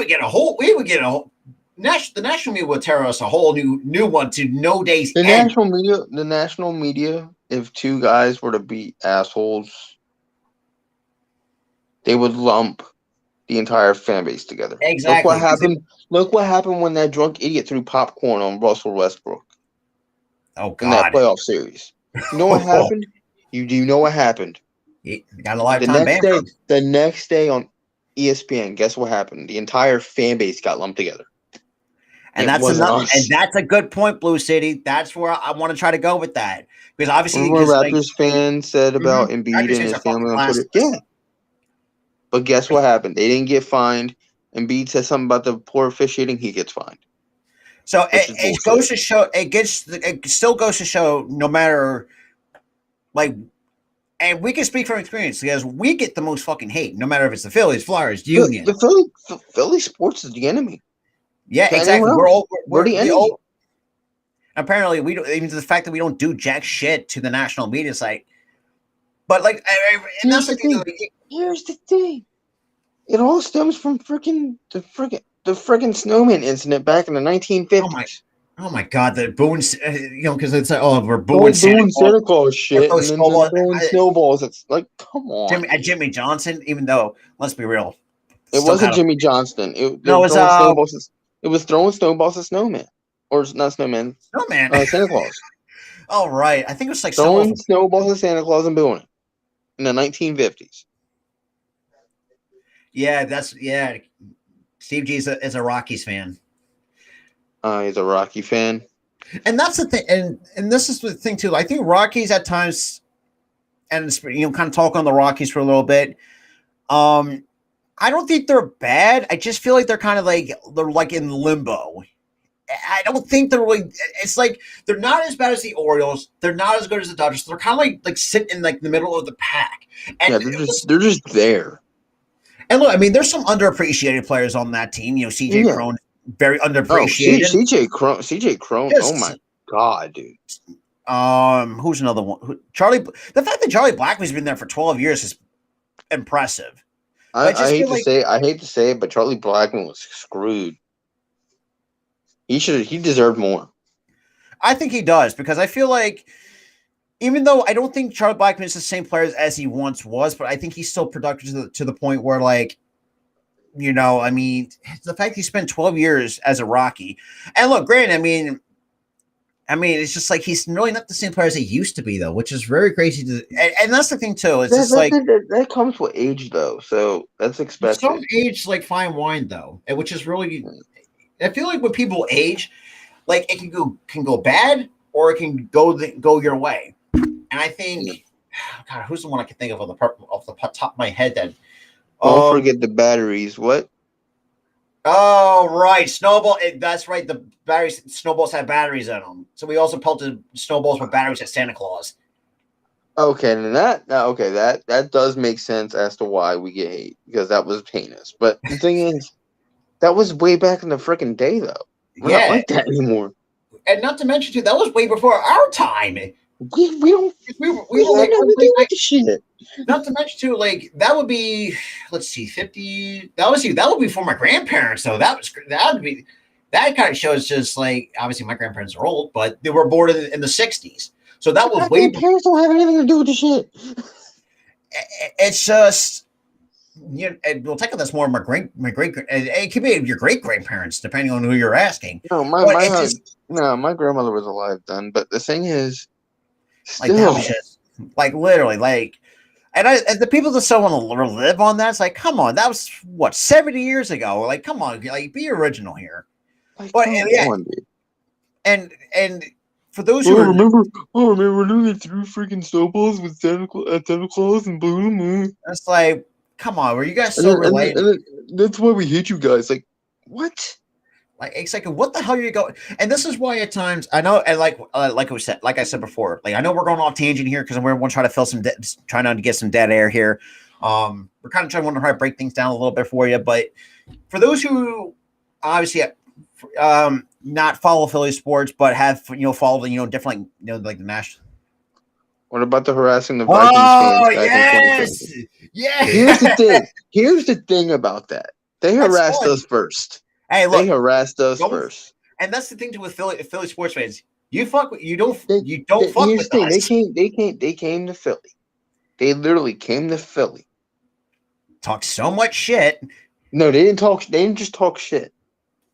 national media would tear us a whole new one to no days end. The national media, if two guys were to be assholes, they would lump the entire fan base together. Exactly. Look what happened when that drunk idiot threw popcorn on Russell Westbrook Oh in that God. playoff series. You know what happened? You do know what happened? He got a lifetime ban from him. The next day on ESPN, guess what happened? The entire fan base got lumped together. And that's a good point, Blue City. That's where I want to try to go with that. Because obviously, remember what Raptors fans said about Embiid and his family on Twitter? Yeah. But guess what happened? They didn't get fined. Embiid said something about the poor officiating, he gets fined. So it goes to show it still goes to show no matter like, and we can speak from experience because we get the most fucking hate, no matter if it's the Phillies, Flyers, Union. The Philly sports is the enemy. Yeah, exactly. We're the enemy. Apparently, we don't. Even the fact that we don't do jack shit to the national media site. But like, and that's the thing. Here's the thing. It all stems from the freaking snowman incident back in the 1950s. Oh my God, the booing, because it's like, oh, we're booing Santa Claus shit, and then just throwing snowballs. It's like, come on, Jimmy Johnson. Even though, let's be real, it wasn't Jimmy Johnston. It was throwing snowballs at snowman, or not snowman, Santa Claus. Oh right, I think it was like throwing snowballs at Santa Claus and booing it in the 1950s. Yeah, Steve G is a Rockies fan. He's a Rocky fan, and that's the thing. And this is the thing too. I think Rockies at times, and kind of talk on the Rockies for a little bit. I don't think they're bad. I just feel like they're kind of like they're like in limbo. I don't think they're really. It's like they're not as bad as the Orioles. They're not as good as the Dodgers. They're kind of like sitting in like the middle of the pack. And yeah, they're just there. And look, I mean, there's some underappreciated players on that team. CJ Cron, very underappreciated. CJ Cron. Oh my God, dude. Who's another one? The fact that Charlie Blackmon's been there for 12 years is impressive. I hate to say it, but Charlie Blackmon was screwed. He deserved more. I think he does because I feel like even though I don't think Charlie Blackmon is the same player as he once was, but I think he's still productive to the point where like, I mean, the fact he spent 12 years as a Rocky and look, granted, I mean, it's just like he's really not the same player as he used to be, though, which is very crazy. And that's the thing too. It's just like that comes with age, though, so that's expected. Some age like fine wine, though, which is really. I feel like when people age, like it can go bad or it can go your way. And I think, God, who's the one I can think of off the top of my head that. Don't forget the batteries. What? Oh, right. Snowball. That's right. The snowballs have batteries in them. So we also pelted snowballs with batteries at Santa Claus. Okay, and that does make sense as to why we get hate, because that was heinous. But the thing is, that was way back in the freaking day, though. We're not like that anymore. And not to mention, too, that was way before our time. We don't we were like, nothing to do with the shit. Not to mention, too, like that would be, let's see, 50. That would be for my grandparents. So that would be, that kind of shows just like, obviously my grandparents are old, but they were born in the 60s. So that was way. My parents don't have anything to do with the shit. It's just, you know, well, technically that's more of my great. It could be your great grandparents, depending on who you're asking. No, my grandmother was alive then. But the thing is, still, like that was just like literally like, and the people that still want to live on that, it's like, come on, that was what 70 years ago. Like, come on, like be original here. Like, but and for those who remember when we threw freaking snowballs with Santa Claus and blew them. It's like, come on, were you guys so related? And that's why we hate you guys. Like, what? Like, it's like, what the hell are you going? And this is why at times I know, and like I said before, like I know we're going off tangent here because we're trying to fill trying to get some dead air here. We're kind of trying to break things down a little bit for you, but for those who obviously not follow Philly sports, but have followed different like the national. What about the harassing the Vikings fans back in 2020? Yeah. Here's the thing about that. They harassed us first. Hey, look, they harassed us first. And that's the thing too with Philly sports fans. You don't fuck with us. They came to Philly. They literally came to Philly. Talk so much shit. No, they didn't just talk shit.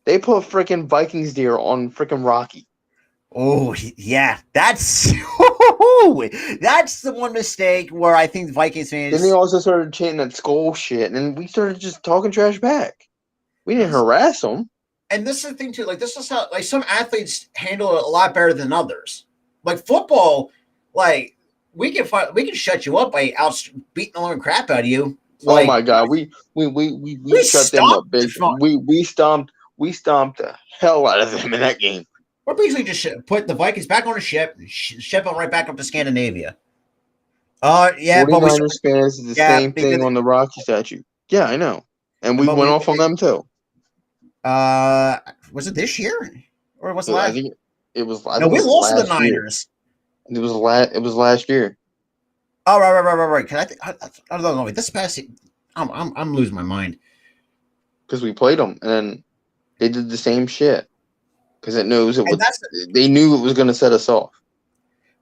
They put freaking Vikings gear on freaking Rocky. Oh, yeah. That's the one mistake where I think the Vikings fans. Then they also started chanting that skull shit, and we started just talking trash back. We didn't harass them. And this is the thing, too. Like, this is how, like, some athletes handle it a lot better than others. Like, football, like, we can shut you up by beating the living crap out of you. Like, oh, my God. We shut them up big. We stomped the hell out of them in that game. We're basically just put the Vikings back on a ship, ship them right back up to Scandinavia. Yeah, 49ers fans did the same thing on the Rocky statue. Yeah, I know. And we went off on them too. Was it this year or was it last? I think it was. No, we lost to the Niners. It was last year. Oh, right. I don't know. This past, I'm losing my mind because we played them and then they did the same shit because they knew it was going to set us off.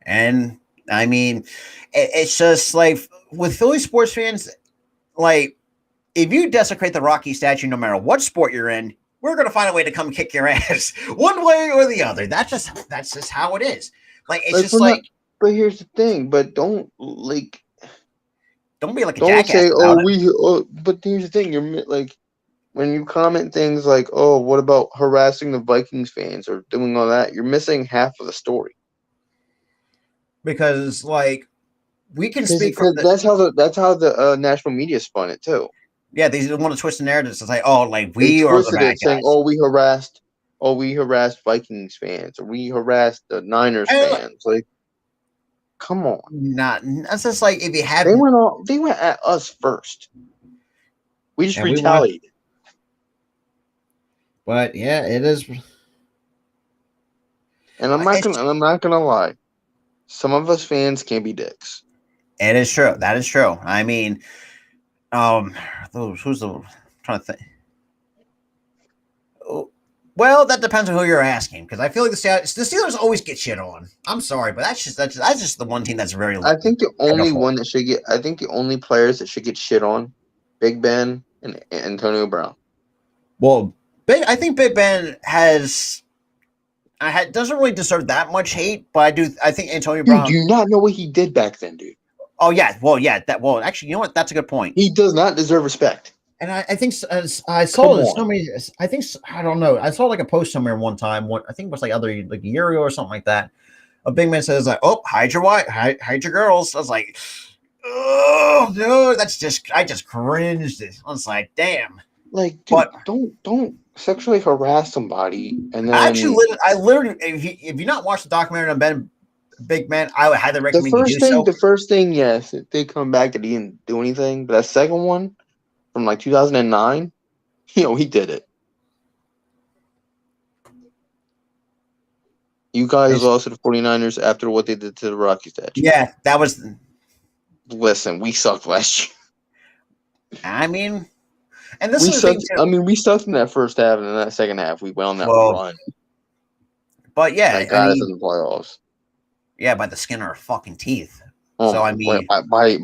And I mean, it's just like with Philly sports fans, like if you desecrate the Rocky statue, no matter what sport you're in, we're going to find a way to come kick your ass one way or the other. That's just how it is. Like, it's just like. But here's the thing. But don't be like a jackass. Don't say, but here's the thing. You're like, when you comment things like, oh, what about harassing the Vikings fans or doing all that? You're missing half of the story. Because, like, we can speak from that's how the national media spun it too. Yeah, they want to twist the narrative to say, "Oh, like we are the bad guys." Saying, we harassed Vikings fans, or we harassed the Niners fans." Like, come on, that's just like if you have. They went at us first. We just retaliated. But yeah, it is. And I'm not gonna lie. Some of us fans can be dicks. It is true. That is true. I mean, who's the trying to think? Well, that depends on who you're asking, because I feel like the Steelers always get shit on. I'm sorry, but that's just the one team that's very. I think the only one that should get. I think the only players that should get shit on, Big Ben and Antonio Brown. Well, I think Big Ben doesn't really deserve that much hate, but I think Antonio Brown. Do you not know what he did back then, dude? Oh yeah, actually, you know what? That's a good point. He does not deserve respect. And I think I saw Come this. on. I think I don't know. I saw like a post somewhere one time. What I think it was like a year ago or something like that. A big man says like, "Oh, hide your wife, hide your girls." I was like, "Oh no, I just cringed." I was like, "Damn." Like, dude, But don't sexually harass somebody and I then literally, if you not watched the documentary on Ben Big Man, I would highly recommend you do so. the first thing, yes, if they come back and he didn't do anything, but that second one from like 2009, he did it. You guys lost to the 49ers after what they did to the Rocky statue. Yeah, that was. Listen, we sucked last year. I mean, and this We is the thing sucked. too. I mean, we sucked in that first half, and in that second half, we went on that run but yeah, that got us in the playoffs. Yeah, by the skin of our fucking teeth. Oh, So I mean,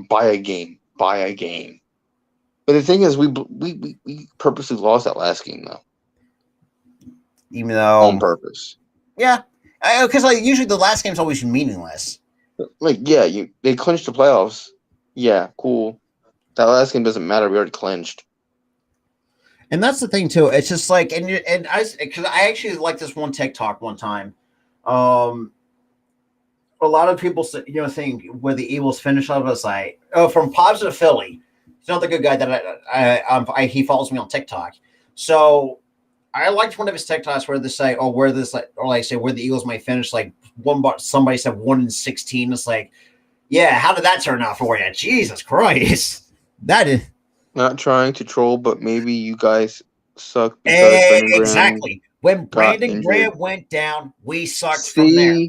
by a game. But the thing is, we purposely lost that last game though, even though on purpose. Yeah, because like usually the last game's always meaningless. Like, yeah, they clinched the playoffs. Yeah, cool. That last game doesn't matter. We already clinched. And that's the thing too. It's just like, because I actually like this one TikTok one time. A lot of people, think where the Eagles finish up was like, from Positive Philly. He's not the good guy that he follows me on TikTok. So I liked one of his TikToks where they say, where the Eagles might finish like somebody said 1-16. It's like, yeah, how did that turn out for you? Jesus Christ. That is not trying to troll, but maybe you guys suck because exactly. When Brandon Graham went down, we sucked from there.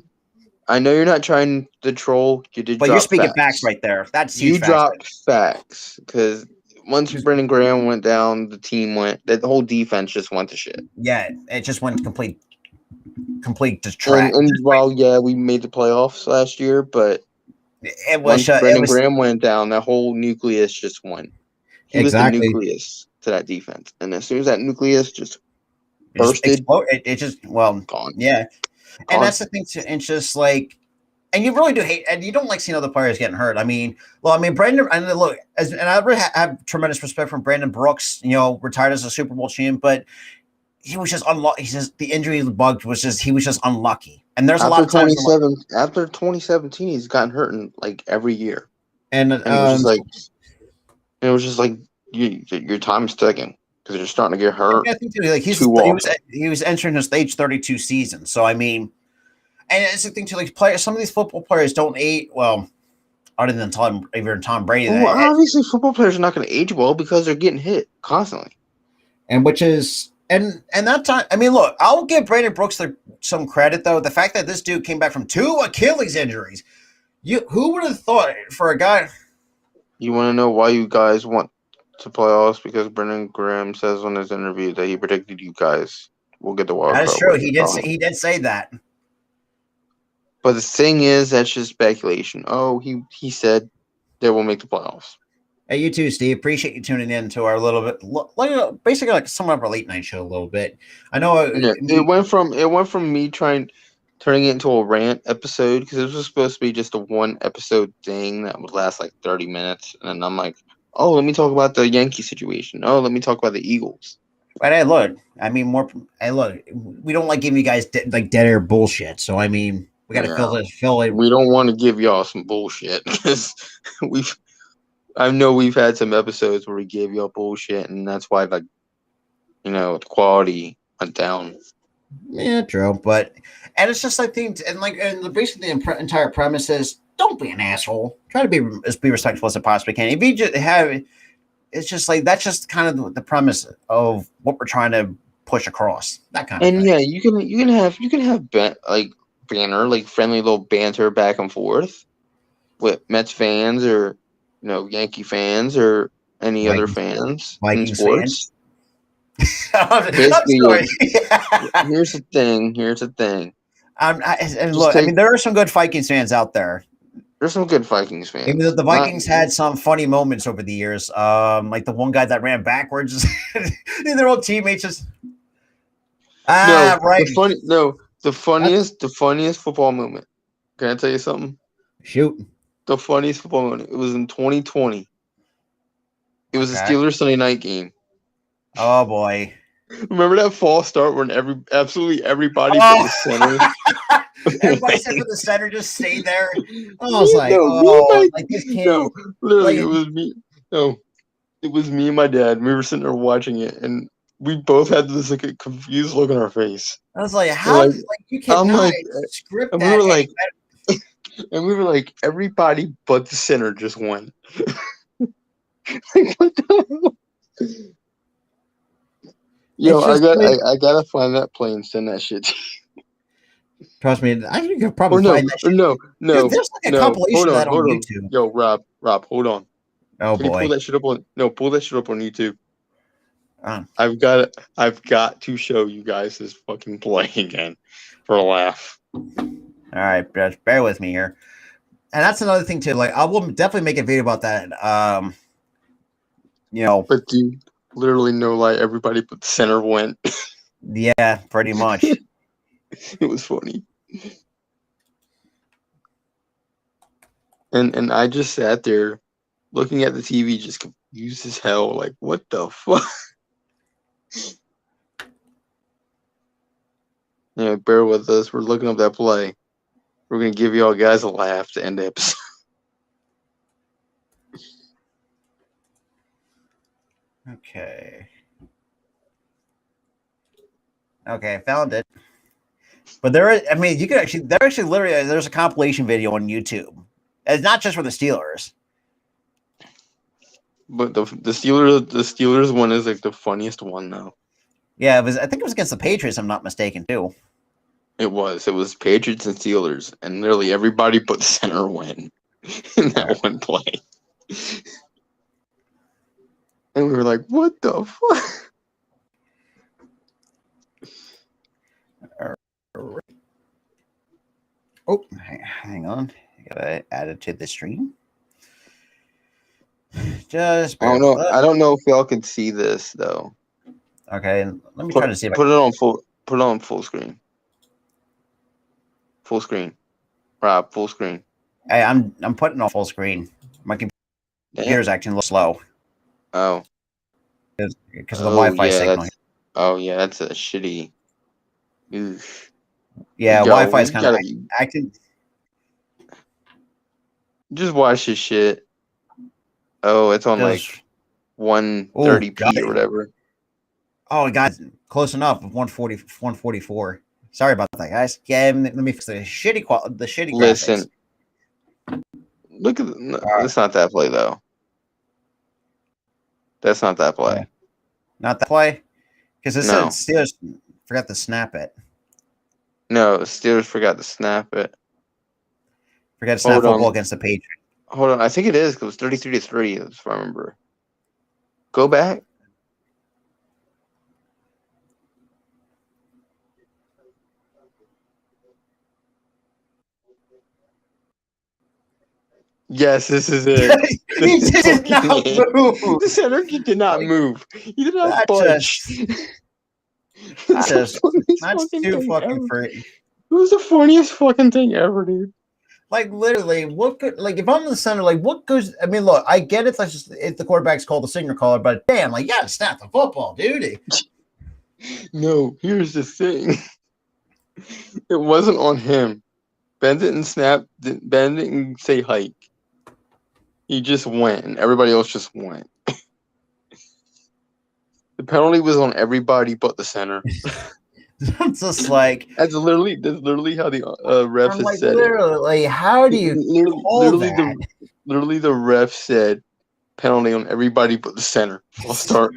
I know you're not trying to troll. You did, but you're speaking facts right there. That's huge. You dropped facts because once Brandon Graham went down, the whole defense just went to shit. Yeah, it just went complete detract. And while we made the playoffs last year, but once Brandon Graham went down, that whole nucleus just went. He was the nucleus to that defense, and as soon as that nucleus just bursted, it just gone. Yeah, and that's the thing too. And just like, and you really do hate, and you don't like seeing other players getting hurt. I mean, Brandon, and look, and I really have tremendous respect from Brandon Brooks. Retired as a Super Bowl champ, but he was just unlucky. The injury bug was just he was just unlucky. And there's a lot of times after 2017, he's gotten hurt in like every year, and it was just like your time's ticking because you're starting to get hurt. I think too, like he was entering his age 32 season. So I mean, and it's the thing too, like some of these football players don't age well, other than Tom Brady. Well, obviously, football players are not going to age well because they're getting hit constantly. And which is and that time, I mean, look, I'll give Brandon Brooks some credit though. The fact that this dude came back from 2 Achilles injuries, who would have thought for a guy? You want to know why you guys want to playoffs? Because Brandon Graham says on his interview that he predicted you guys will get the wild card. That is true. He did say that. But the thing is, that's just speculation. Oh, he said they will make the playoffs. Hey, you too, Steve. Appreciate you tuning in to our little bit, basically like somewhat of a late night show a little bit. I know it went from me turning it into a rant episode because it was supposed to be just a one episode thing that would last like 30 minutes, and then I'm like, oh, let me talk about the Yankee situation. Oh, let me talk about the Eagles. But hey, look, I mean, we don't like giving you guys dead air bullshit. So I mean, we got to fill it. We don't want to give y'all some bullshit because I know we've had some episodes where we gave y'all bullshit, and that's why the quality went down. Yeah, true. And it's just like things, and basically the entire premise is don't be an asshole. Try to be respectful as I possibly can. If you just it's just like that's just kind of the premise of what we're trying to push across. That kind of thing. And yeah, you can have banner, like friendly little banter back and forth with Mets fans or Yankee fans or any other fans in sports. Basically, here's the thing. There are some good Vikings fans out there. There's some good Vikings fans. Even though the Vikings had some funny moments over the years, like the one guy that ran backwards, their old teammates just. Right. The funniest football moment. Can I tell you something? Shoot. The funniest football moment. It was in 2020. It was a Steelers Sunday night game. Oh boy. Remember that false start when absolutely everybody but Oh, the center. everybody except for the center just stayed there. I was Me, like, no, me and oh, my like this can't. no, literally, Like it was me. No, it was me and my dad. We were sitting there watching it, and we both had this like a confused look on our face. I was like, We're how? like, Like you I'm cannot like, script and we that were any like, and we were like, everybody but the center just won. Like, what the hell? Yo, It's just like, I gotta find that play and send that shit to you. trust me, I think you could probably Or no, find that or shit. There's like a hold compilation of that on hold on. YouTube. Yo, Rob, hold on. Oh Can you pull boy. that shit up on? No, pull that shit up on YouTube. Um, I've got to show you guys this fucking play again for a laugh. all right, just bear with me here. And that's another thing too. Like I will definitely make a video about that. You know, But dude, literally no lie, everybody but the center went. yeah, pretty much. It was funny. And I just sat there looking at the TV just confused as hell, like what the fuck? Yeah, bear with us. We're looking up that play. We're gonna give y'all guys a laugh to end the episode. Okay. Okay, found it. But there is, I mean, you could actually, there's a compilation video on YouTube. It's not just for the Steelers. But the Steelers one is like the funniest one though. Yeah, I think it was against the Patriots, if I'm not mistaken, too. It was Patriots and Steelers, and literally everybody but the center win in that one play. And we were like, what the fuck? Oh, hang on. I gotta add it to the stream. Just I bear don't with know. us. I don't know if y'all can see this though. Okay, let me try to see if I Put it on full screen. Full screen. Rob, full screen. Hey, I'm putting on full screen. My computer's acting a little slow Oh. because of the Wi-Fi signal. Yeah, that's a shitty. Oof. Yeah, Wi-Fi is kind of acting. Just watch this shit. Oh, it's on like Just 130p or whatever. Oh, guys, close enough. 140, 144. Sorry about that, guys. Yeah, let me fix the shitty graphics. Listen, look at that's not that play though. That's not that play. Not that play, because it No. said Steelers forgot to snap it. No, Steelers forgot to snap it. Forgot to snap football against the Patriots. Hold on, I think it is because it was 33-3. If I remember. Go back. Yes, this is it. He did not move. The center did not move. He did not budge. That's too fucking free. It was the funniest fucking thing ever, dude. Like literally, what could if I'm in the center, like what goes? I mean, look, I get it. Like just if the quarterback's called the signal caller, but damn, like you gotta snap the football, dude. No, here's the thing. It wasn't on him. Ben didn't snap. Ben didn't say hike. He just went, and everybody else just went. The penalty was on everybody but the center. It's just like that's literally how the ref has said literally, it. How do you that? Literally, the ref said penalty on everybody but the center. I'll start.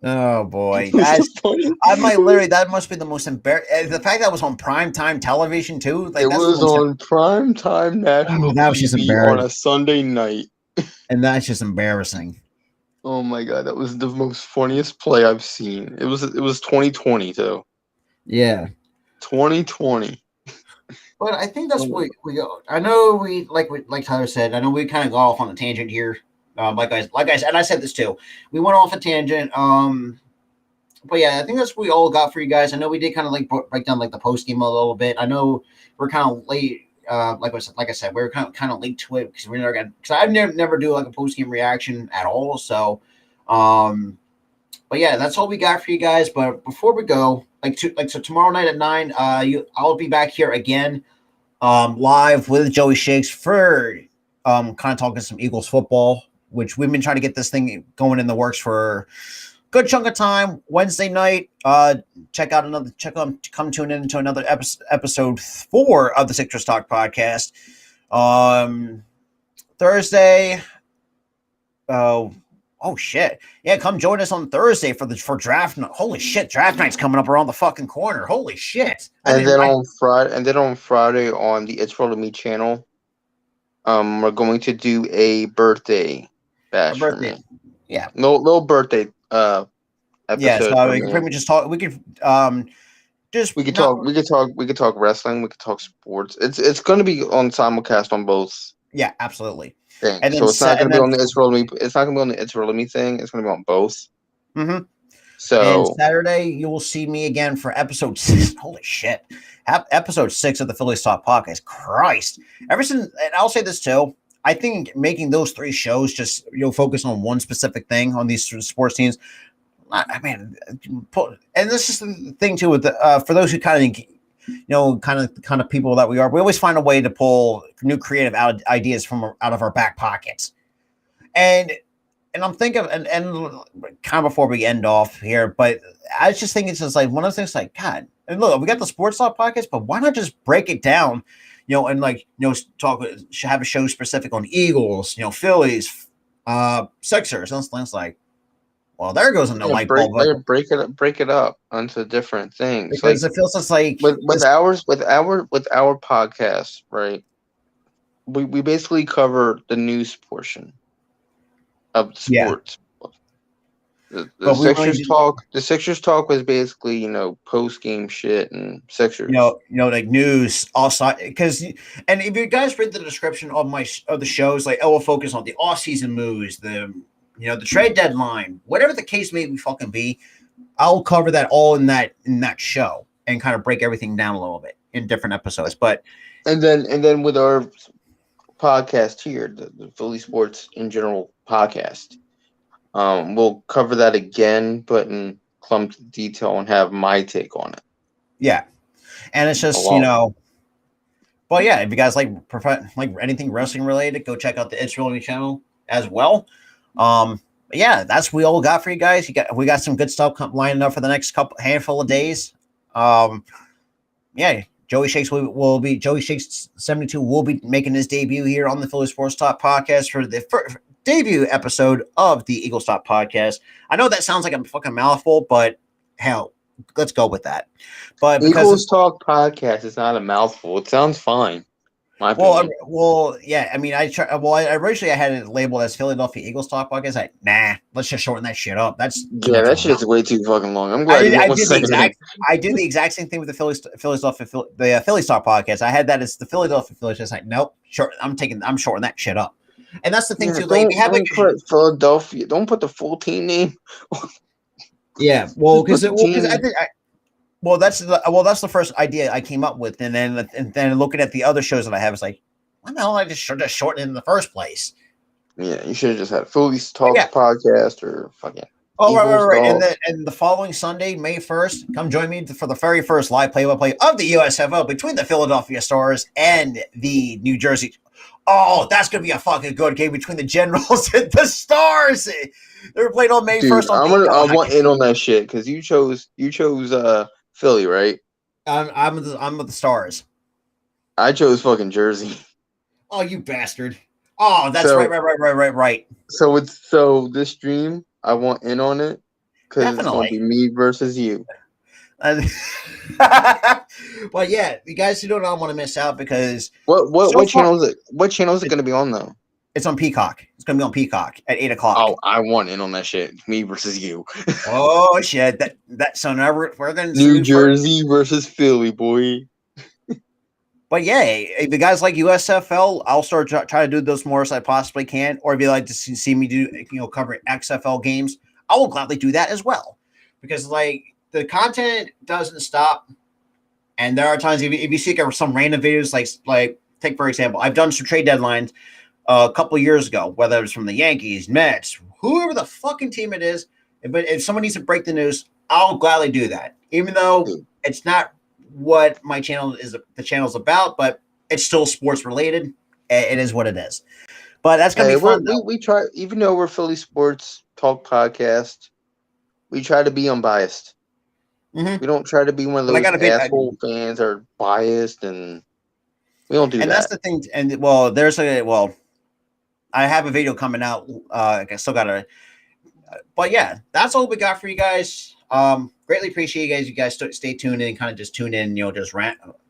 Oh boy, I might literally. That must be the most embarrassing. The fact that was on primetime television too. Like, it was on primetime national TV on a Sunday night, and that's just embarrassing. Oh my god, that was the most funniest play I've seen. It was 2020 too. Yeah, 2020. But I think that's what we go. I know like Tyler said. I know we kind of got off on a tangent here. Like I said, and I said this too. We went off a tangent. But yeah, I think that's what we all got for you guys. I know we did kind of like break down like the post game a little bit. I know we're kind of late. Like I said, we were kind of late to it because we never got. Because I never do like a post game reaction at all. So, But yeah, that's all we got for you guys. But before we go, so tomorrow night at 9, I'll be back here again, live with Joey Shakes for kind of talking some Eagles football, which we've been trying to get this thing going in the works for a good chunk of time. Wednesday night, come tune in to another episode 4 of the Sixers Talk podcast. Thursday, oh shit. Yeah, come join us on Thursday for draft night. Holy shit, draft night's coming up around the fucking corner. Holy shit. On Friday on the It's Roll to Me channel, we're going to do a birthday bash for me. Yeah. Little birthday episode. Yeah, so we can pretty much just talk. We could talk wrestling. We could talk sports. It's going to be on simulcast on both. Yeah, absolutely. Things. And so it's not going to be on the It's Roll to Me. It's not going to be on the It's Roll to Me thing. It's going to be on both. Mm-hmm. So and Saturday you will see me again for episode 6. Holy shit, episode 6 of the Phillies Talk podcast. Christ, ever since, and I'll say this too. I think making those 3 shows just focus on one specific thing on these sports teams. I mean, and this is the thing too with for those who kind of people that we are, we always find a way to pull new creative ideas from out of our back pockets. And I'm thinking, and kind of before we end off here, but I was just thinking, it's just like one of those things like, God, and look, we got the Sports Talk podcast, but why not just break it down, and have a show specific on Eagles, Phillies, Sixers, and things like, well, there goes in the light bulb. Break it up onto different things. Because it feels just like with our podcast, right? We basically cover the news portion of sports. Yeah. The Sixers talk was basically, post game shit and Sixers. Like news also, because, and if you guys read the description of the shows, like, we'll focus on the off season moves, the trade deadline, whatever the case may fucking be, I'll cover that all in that show and kind of break everything down a little bit in different episodes. But and then with our podcast here, the Philly Sports in General podcast, we'll cover that again, but in clump detail and have my take on it. Yeah, and it's just but yeah, if you guys like anything wrestling related, go check out the It's Real Me channel as well. Yeah, that's what we all got for you guys. We got some good stuff lining up for the next handful of days. Yeah, Joey Shakes Joey Shakes 72 will be making his debut here on the Philly Sports Talk podcast for the debut episode of the Eagles Talk podcast. I know that sounds like a fucking mouthful, but hell, let's go with that. But Eagles Talk podcast is not a mouthful. It sounds fine. Yeah. I mean, originally I had it labeled as Philadelphia Eagles Talk podcast. Let's just shorten that shit up. That shit's way too fucking long. I'm glad I did the exact same thing with the Phillies Talk podcast. I had that as the Philadelphia Phillies. Just like, nope, I'm shorting that shit up. And that's the thing too. Like, don't put Philadelphia. Don't put the full team name. Yeah, well, because I think. Well, that's the first idea I came up with, and then looking at the other shows that I have, it's like, why the hell I just shorten it in the first place? Yeah, you should have just had Phillies Talks podcast or fucking. Oh, right. And the following Sunday, May 1st, come join me for the very first live play-by-play of the USFL between the Philadelphia Stars and the New Jersey. Oh, that's gonna be a fucking good game between the Generals and the Stars. They're playing on May 1st. I want in on that shit because you chose Philly, right? I'm with the Stars. I chose fucking Jersey. Oh, you bastard! Oh, that's right. So this stream, I want in on it because it's gonna be me versus you. But yeah, you guys who don't want to miss out because what channel is it? What channel is it going to be on though? It's on Peacock. It's going to be on Peacock at 8:00. Oh, I want in on that shit. Me versus you. Oh shit! So now we're going to New Jersey versus Philly, boy. But yeah, if you guys like USFL, I'll start try to do those more as I possibly can. Or if you like to see me do cover XFL games, I will gladly do that as well. Because the content doesn't stop, and there are times if you see some random videos, like take for example, I've done some trade deadlines a couple of years ago, whether it's from the Yankees, Mets, whoever the fucking team it is, But if someone needs to break the news, I'll gladly do that, even though it's not what my channel is. The channel's about, but it's still sports related. It is what it is. But that's gonna Hey, be fun though. we try, even though we're Philly Sports Talk podcast, we try to be unbiased. Mm-hmm. We don't try to be one of But I those gotta be, asshole fans that are biased, and we don't do and that's that. the thing. And well, I have a video coming out. I still gotta, but yeah, that's all we got for you guys. Greatly appreciate you guys. You guys stay tuned in, kind of just tune in. Just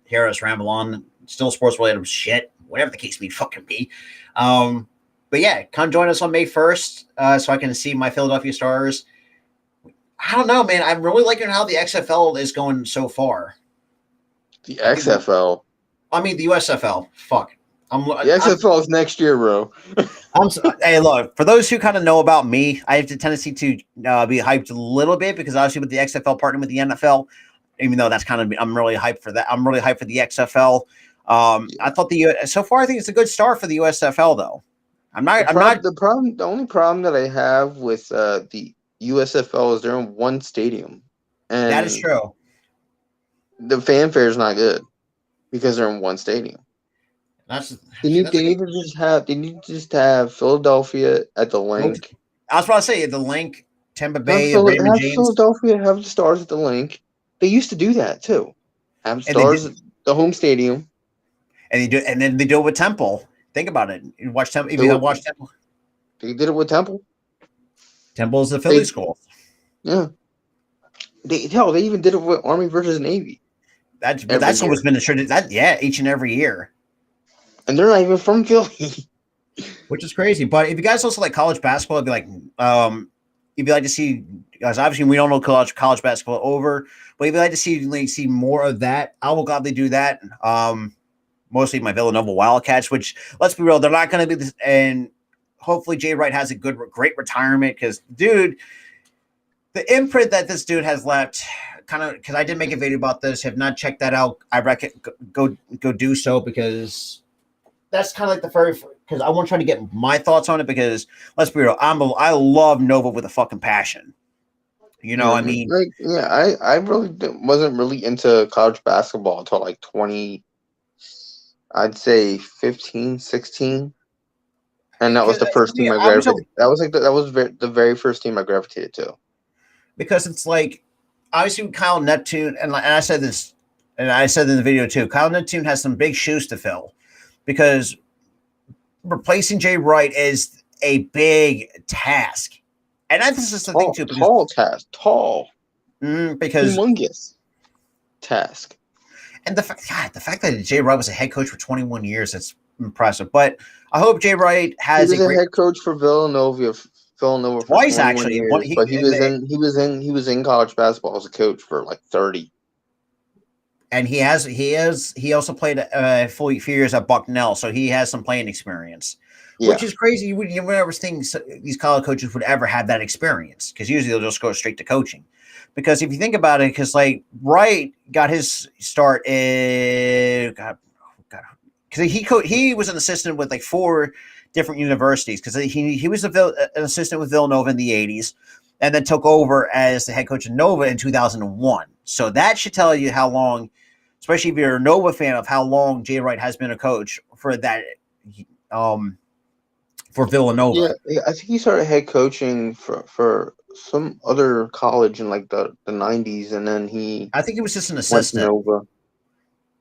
hear us ramble on. Still sports related shit, whatever the case may fucking be. But yeah, come join us on May 1st, so I can see my Philadelphia Stars. I don't know, man. I'm really liking how the XFL is going so far. The XFL. I mean, the USFL. Fuck. The XFL is next year, bro. Hey, look, for those who kind of know about me, I have the tendency to be hyped a little bit because obviously with the XFL partnering with the NFL, even though that's kind of, I'm really hyped for that. I'm really hyped for the XFL. I thought so far, I think it's a good start for the USFL, though. The only problem that I have with the USFL is they're in one stadium, and that is true. The fanfare is not good because they're in one stadium. They need to just have Philadelphia at the link. I was about to say the link, Tampa Bay, Raymond James. Philadelphia have the Stars at the link. They used to do that too. Have Stars at the home stadium, and then they do it with Temple. Think about it. You watch Temple. If you watch Temple, they did it with Temple. Temple is the Philly school. Yeah, they even did it with Army versus Navy. That's always been a tradition. Each and every year. And they're not even from Philly, which is crazy. But if you guys also like college basketball, it'd be like, if you like to see, guys, obviously we don't know college basketball over, but if you like to see more of that, I will gladly do that. Mostly my Villanova Wildcats, which let's be real, they're not going to be this. And hopefully Jay Wright has a great retirement because, dude, the imprint that this dude has left, kind of, because I did make a video about this. Have not checked that out, I reckon go do so because that's kind of like the very, because I want to try to get my thoughts on it because let's be real, I love Nova with a fucking passion. I mean, I really wasn't really into college basketball until like 20, I'd say 15, 16. And that was the first team I gravitated. That was the very first team I gravitated to. Because it's like, obviously with Kyle Neptune, and I said this, and I said in the video too, Kyle Neptune has some big shoes to fill. Because replacing Jay Wright is a big task. And I think this is the thing too. Tall. Because humongous task. And the fact that Jay Wright was a head coach for 21 years, that's impressive. But I hope Jay Wright has a head coach for Villanova for twice actually. Years, but he was in college basketball as a coach for like 30. And he also played a full few years at Bucknell, so he has some playing experience, which is crazy. You would never think these college coaches would ever have that experience because usually they'll just go straight to coaching. Because if you think about it, because like Wright got his start in because he was an assistant with like 4 different universities because he was an assistant with Villanova in the 80s. And then took over as the head coach of Nova in 2001. So that should tell you how long, especially if you're a Nova fan, of how long Jay Wright has been a coach for that, for Villanova. Yeah, I think he started head coaching for some other college in like the 90s, and then I think he was just an assistant. Nova.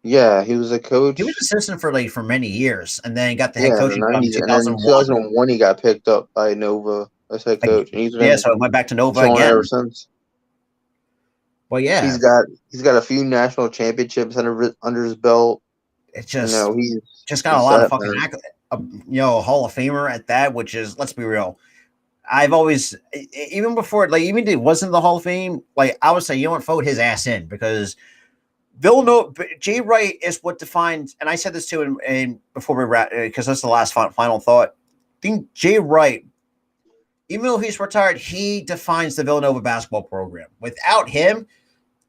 Yeah, he was a coach. He was an assistant for many years, and then got the head coaching job in 2001. And then 2001, he got picked up by Nova as head coach. And so it went back to Nova again ever since. Well, yeah, he's got a few national championships under his belt. It's just he's just got a lot of fucking Hall of Famer at that. Which is, let's be real, I've always, even before, like even if it wasn't the Hall of Fame, like I would say, vote his ass in because Villanova, Jay Wright is what defines, and I said this too, and before we wrap, because that's the last final thought. I think Jay Wright, even though he's retired, he defines the Villanova basketball program. Without him,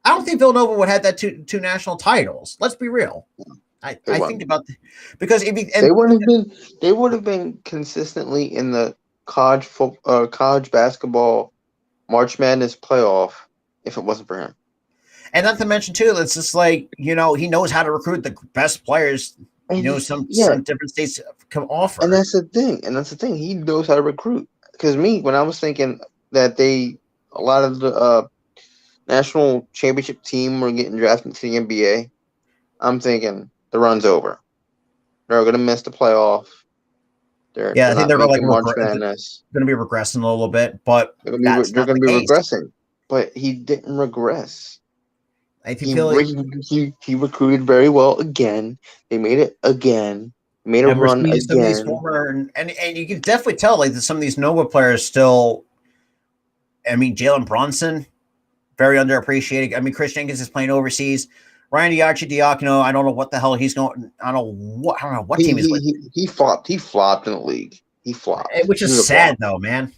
I don't think Villanova would have that two national titles. Let's be real. I think about because they would have been consistently in the college basketball March Madness playoff if it wasn't for him. And not to mention too, it's just like he knows how to recruit the best players. Some different states can offer. And that's the thing. He knows how to recruit. Because when I was thinking that a lot of the national championship team were getting drafted to the NBA, I'm thinking the run's over. They're going to miss the playoff. I think they're going to March Madness. Going to be regressing a little bit, but they're going to be regressing. But he didn't regress. I think he recruited very well again. They made it again. Made a run again. Some of these former, and you can definitely tell that some of these Nova players still. I mean, Jalen Brunson, very underappreciated. I mean, Chris Jenkins is playing overseas. Ryan Arcidiacono, I don't know what the hell he's going. I don't know what team he's with. He flopped. He flopped in the league. He flopped, which is sad though, man.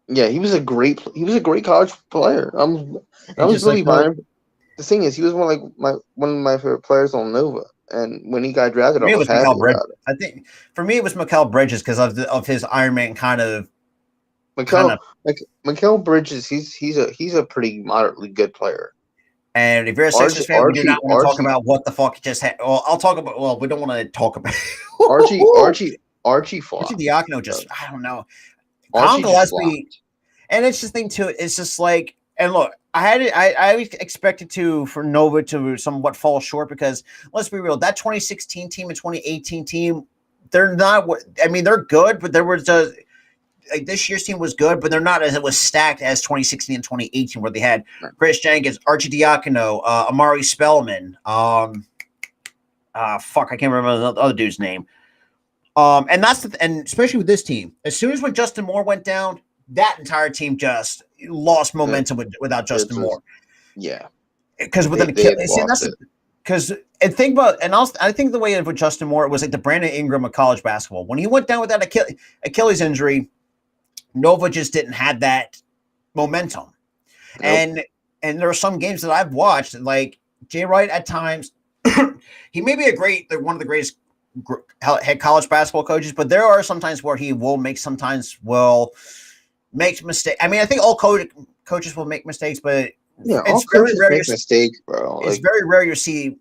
Yeah, he was a great college player. I was really fine. The thing is, he was one of my favorite players on Nova, and when he got drafted, I was happy about it. I think for me it was Mikal Bridges because of his Iron Man kind of. Mikal Bridges, he's a pretty moderately good player. And if you're a Sixers fan, we do not want to talk about what the fuck just happened. Well, I'll talk about. Well, we don't want to talk about Archie flopped. Arcidiacono I don't know. Colin Gillespie, and it's the thing too. It's just like, and look, I expected for Nova to somewhat fall short because let's be real, that 2016 team and 2018 team, they're not. I mean, they're good, but there was this year's team was good, but they're not as it was stacked as 2016 and 2018, where they had Chris Jenkins, Arcidiacono, Amari Spellman. I can't remember the other dude's name. And especially with this team, as soon as when Justin Moore went down, that entire team just lost momentum without Justin Moore. Yeah, because with I think the way with Justin Moore, it was like the Brandon Ingram of college basketball. When he went down with that Achilles injury, Nova just didn't have that momentum. Nope. And there are some games that I've watched, like Jay Wright at times, he may be one of the greatest head college basketball coaches, but there are sometimes where he will make mistakes. I mean, I think all coaches will make mistakes, but it's very rare make mistakes, bro. It's very rare you see,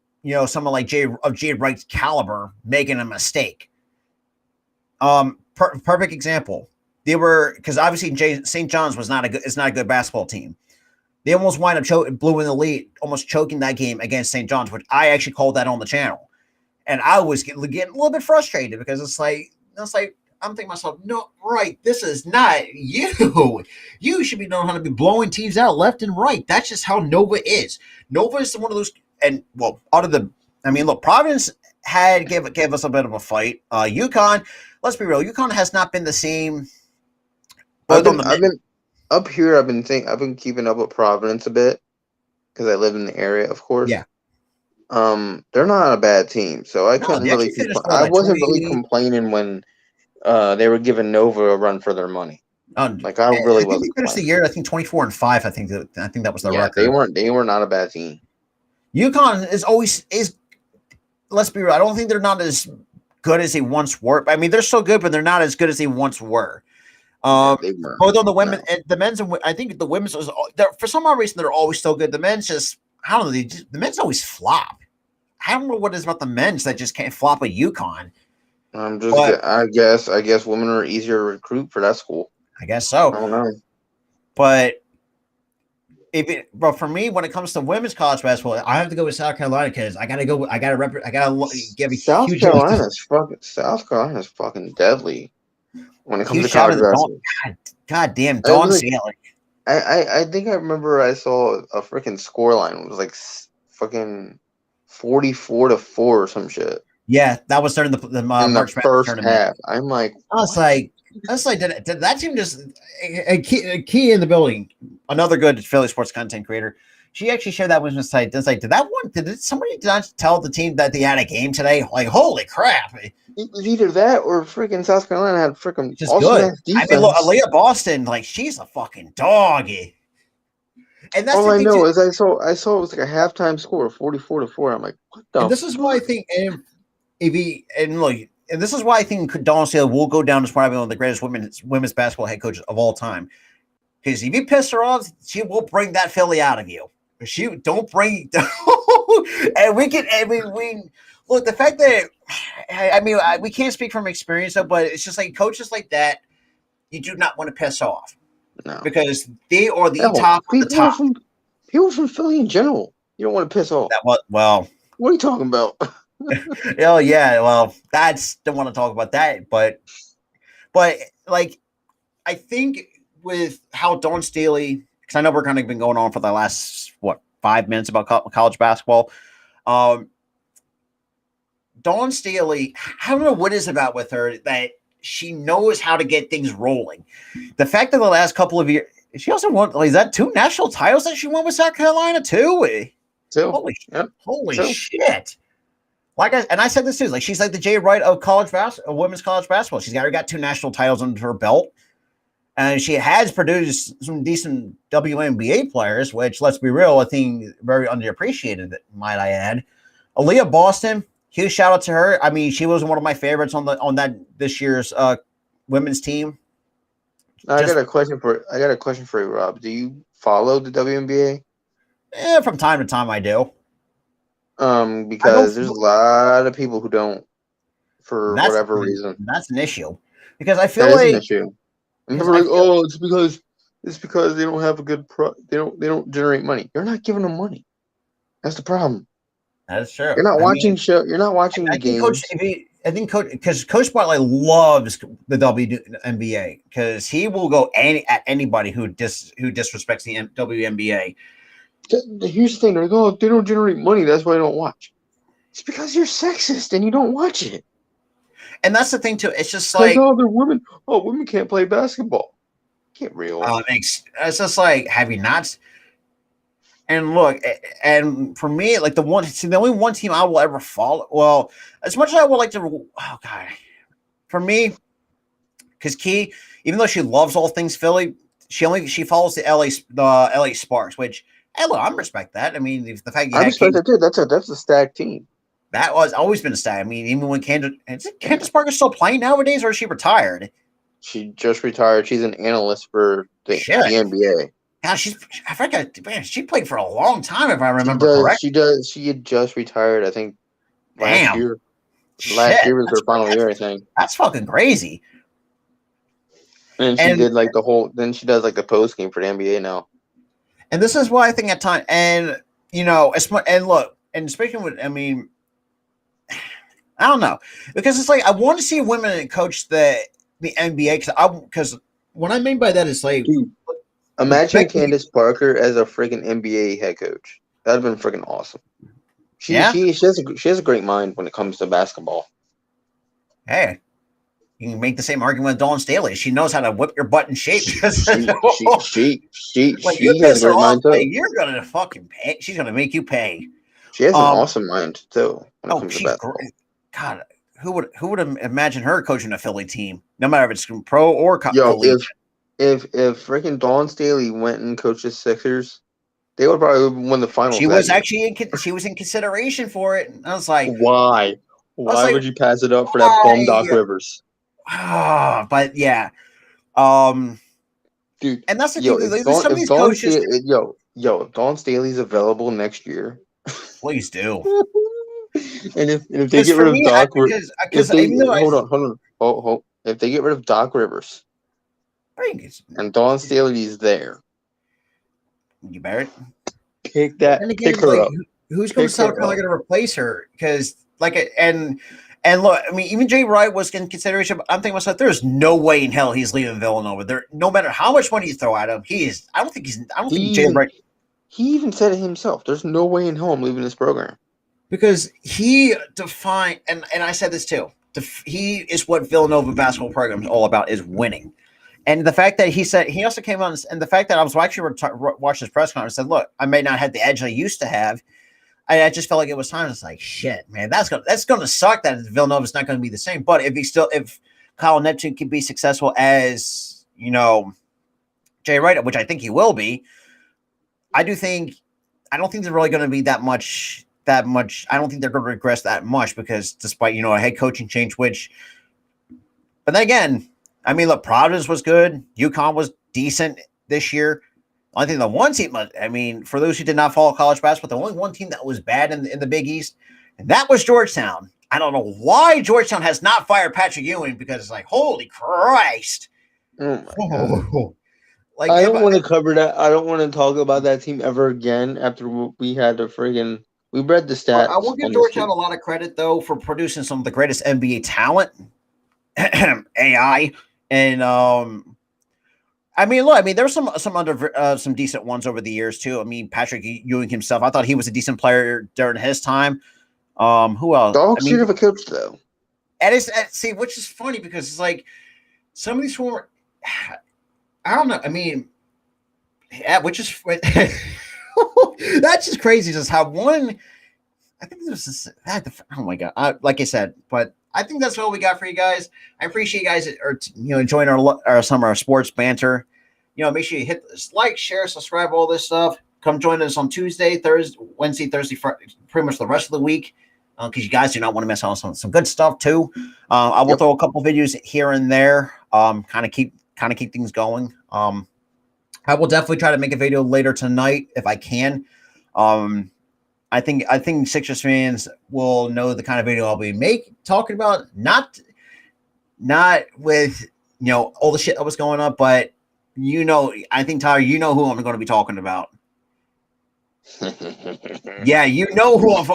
someone like Jay Wright's caliber making a mistake. Perfect example. They were, because obviously St. John's is not a good basketball team. They almost wind up blew in the lead, almost choking that game against St. John's, which I actually called that on the channel. And I was getting a little bit frustrated because it's like I'm thinking to myself, no, right, this is not you. You should be knowing how to be blowing teams out left and right. That's just how Nova is. Nova is one of those, and look, Providence gave us a bit of a fight. UConn, let's be real, UConn has not been the same. I've been up here. I've been keeping up with Providence a bit because I live in the area, of course. Yeah. They're not a bad team, so I couldn't really. I wasn't really complaining when they were giving Nova a run for their money. I really wasn't. They finished the year, I think 24-5. I think that was the record. They were not a bad team. UConn is. Let's be real. I don't think they're not as good as they once were. I mean, they're still good, but they're not as good as they once were. Both on the women, the men's, and I think the women's was for some odd reason they're always so good. The men's just, I don't know, the men's always flop. I don't know what it is about the men's that just can't flop at UConn. I guess women are easier to recruit for that school. I guess so. I don't know, but for me, when it comes to women's college basketball, I have to go with South Carolina because I gotta give a South huge South Carolina's fucking deadly. When it comes to college basketball, goddamn Dawn Staley. I think I remember I saw a freaking scoreline. It was like fucking 44-4 or some shit. Yeah, that was during the March first tournament. Half. I'm like, I was like, did that team just a key in the building? Another good Philly sports content creator. She actually shared that with us site. It's like, did somebody not tell the team that they had a game today? Like, holy crap! It was either that or freaking South Carolina had freaking just good. I mean, look, Aaliyah Boston, like, she's a fucking doggy. And that's all I know is I saw it was like a halftime score of 44-4. I'm like, what the? And this is why I think, and this is why I think Dawn Staley will go down as probably one of the greatest women's basketball head coaches of all time. Because if you piss her off, she will bring that Philly out of you. She don't bring, and we can, and we look the fact that we can't speak from experience, though, but it's just like coaches like that, you do not want to piss off No. because they are the Hell, top of the top. People from Philly in general, you don't want to piss off. Well, what are you talking about? oh yeah, well, that's don't want to talk about that, but like I think with how Dawn Staley, because I know we're kind of been going on for the last 5 minutes about college basketball. Dawn Staley, I don't know what is about with her that she knows how to get things rolling. The fact that the last couple of years, she also won. Is that 2 national titles that she won with South Carolina too? Holy shit! I said this too. Like she's like the Jay Wright of women's college basketball. She's already got 2 national titles under her belt, and she has produced some decent WNBA players. Which, let's be real, I think very underappreciated. Might I add, Aaliyah Boston. Huge shout out to her. I mean, she was one of my favorites on that this year's women's team. I got a question for you, Rob. Do you follow the WNBA? From time to time, I do. Because there's a lot of people who don't, for whatever reason. That's an issue because I feel that like is an issue. And people are like, it's because they don't have a good they don't generate money. You're not giving them money. That's the problem. That's true. You're not watching You're not watching the games. Because Coach Spotlight loves the WNBA because he will go at anybody who disrespects the WNBA. Here's the thing: they're like, oh, they don't generate money. That's why I don't watch. It's because you're sexist and you don't watch it. And that's the thing too. It's just like, oh, they're women. Oh, women can't play basketball. Can't real. It's just like, have you not? And look, and for me, like the only one team I will ever follow. Well, as much as I would like to, oh god, for me, because Key, even though she loves all things Philly, she follows the LA Sparks, which hey, look, I respect that. I mean, the fact I respect that too. That's a stacked team. That was always been a stack. I mean, even when Candace Parker still playing nowadays, or is she retired? She just retired. She's an analyst for the NBA. Yeah, I forgot. Man, she played for a long time, if I remember correctly. She had just retired, I think, last year. Last year was her final year, I think. That's fucking crazy. And she did like the whole. Then she does like the post game for the NBA now. And this is why I think at time, and and look, and speaking with, I mean, I don't know, because it's like I want to see women coach the NBA because what I mean by that is like. Dude. Imagine Candace Parker as a freaking NBA head coach. That'd have been freaking awesome. She has a great mind when it comes to basketball. Hey, you can make the same argument with Dawn Staley. She knows how to whip your butt in shape. She has a great mind too. You're gonna fucking pay. She's gonna make you pay. She has an awesome mind too. When it comes to basketball. Great. God, who would imagine her coaching a Philly team? No matter if it's pro or collegiate. If freaking Dawn Staley went and coached the Sixers, they would probably win the finals. She was actually she was in consideration for it. And I was like, why? Why would you pass it up for that bum Doc Rivers? But yeah, dude. And that's the thing. Some of these coaches, if Dawn Staley's available next year, please do. And if they get rid of Doc, if they get rid of Doc Rivers. And Dawn Staley's there. You better pick that. Pick her up. Who's going to South Carolina going to replace her? Because and look, I mean, even Jay Wright was in consideration. But I'm thinking to myself, there's no way in hell he's leaving Villanova. There, no matter how much money you throw at him, I don't think Jay Wright. He even said it himself. There's no way in hell I'm leaving this program because he defined, and I said this too. He is what Villanova basketball program is all about: is winning. And the fact that he also came on, and the fact that I was actually watching his press conference and said, look, I may not have the edge I used to have. I just felt like it was time. It's like, shit, man, that's gonna suck that Villanova's not going to be the same. But if Kyle Neptune can be successful as, Jay Wright, which I think he will be, I don't think they're really going to be that much. I don't think they're going to regress that much because despite, a head coaching change, but then again, I mean, look, Providence was good. UConn was decent. this year. I think the one team, I mean, for those who did not follow college basketball, the only one team that was bad in the Big East, and that was Georgetown. I don't know why Georgetown has not fired Patrick Ewing, because it's like, holy Christ. Oh my God. Like, I don't want to cover that. I don't want to talk about that team ever again after we had to friggin' we read the stats. I will give Georgetown a lot of credit, though, for producing some of the greatest NBA talent, AI, and I mean, look, I mean, there were some decent ones over the years too. I mean, Patrick Ewing himself, I thought he was a decent player during his time. Who else? Dogs should have a coach though. And see, which is funny because it's like some of these former, I don't know. I mean, yeah, which is that's just crazy. Just how one, I think this is oh my God, like I said, but I think that's all we got for you guys. I appreciate you guys enjoying some of our sports banter. Make sure you hit this like, share, subscribe, all this stuff. Come join us on Tuesday, Thursday, Wednesday, Thursday, Friday, pretty much the rest of the week, because you guys do not want to miss out on some good stuff too. I will throw a couple videos here and there, kind of keep things going. I will definitely try to make a video later tonight if I can. I think Sixers fans will know the kind of video I'll be talking about. Not with all the shit that was going up, but I think Tyler, you know who I'm going to be talking about. Yeah, you know who I'm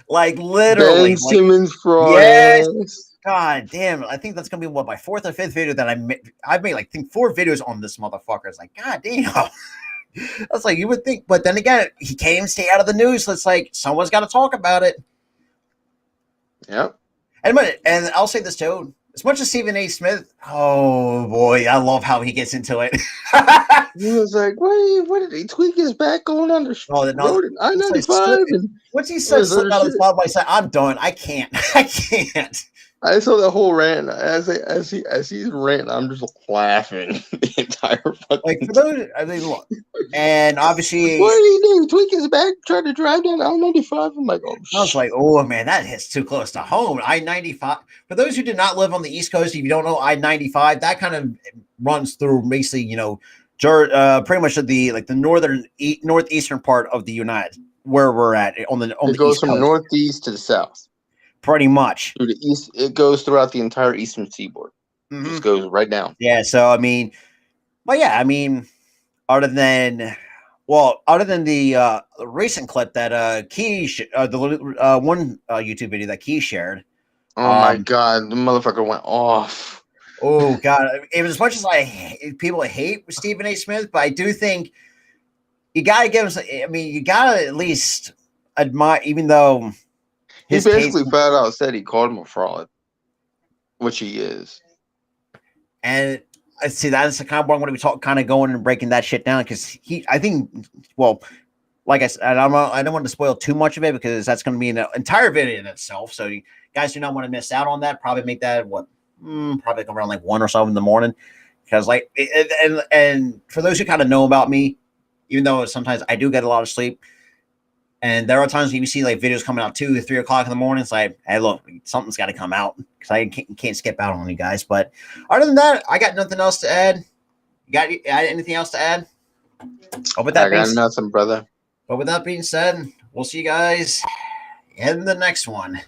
like literally. Ben Simmons fraud. Yes. God damn! I think that's gonna be my fourth or fifth video that I've made like 4 videos on this motherfucker. It's like, God damn. I was like, you would think, but then again, he can't even stay out of the news. So it's like someone's got to talk about it. Yep. And I'll say this too: as much as Stephen A. Smith, oh boy, I love how he gets into it. He was like, what did he tweak his back going on the road in I-95? Once he said slip out of the spot, I said, I'm done. I can't. I saw the whole rant. As he's ranting, I'm just laughing the entire fucking. Like for those, I mean, look, and obviously, what did he do? Tweak his back, try to drive down I-95. I'm like, oh shit. I was like, oh man, that hits too close to home. I-95. For those who did not live on the East Coast, if you don't know I-95, that kind of runs through basically, pretty much the northeastern part of the United, where we're at on the It goes from northeast to the south. Pretty much. Through the east, it goes throughout the entire eastern seaboard. Mm-hmm. It just goes right down. Yeah, so I mean, other than the recent clip that Key the one YouTube video that Key shared. Oh my God, the motherfucker went off. Oh God, even as much as people hate Stephen A. Smith, but I do think you gotta give him. I mean, you gotta at least admire, even though. He basically flat out said he called him a fraud, which he is. And I see that's the kind of what I'm going to be kind of going and breaking that shit down because like I said, I don't want to spoil too much of it because that's going to be an entire video in itself. So you guys do not want to miss out on that. Probably make that probably around like 1 or so in the morning because and for those who kind of know about me, even though sometimes I do get a lot of sleep. And there are times when you see like videos coming out 2 or 3 o'clock in the morning. It's like, hey, look, something's got to come out because I can't skip out on you guys. But other than that, I got nothing else to add. You got anything else to add? I got nothing, brother. But with that being said, we'll see you guys in the next one.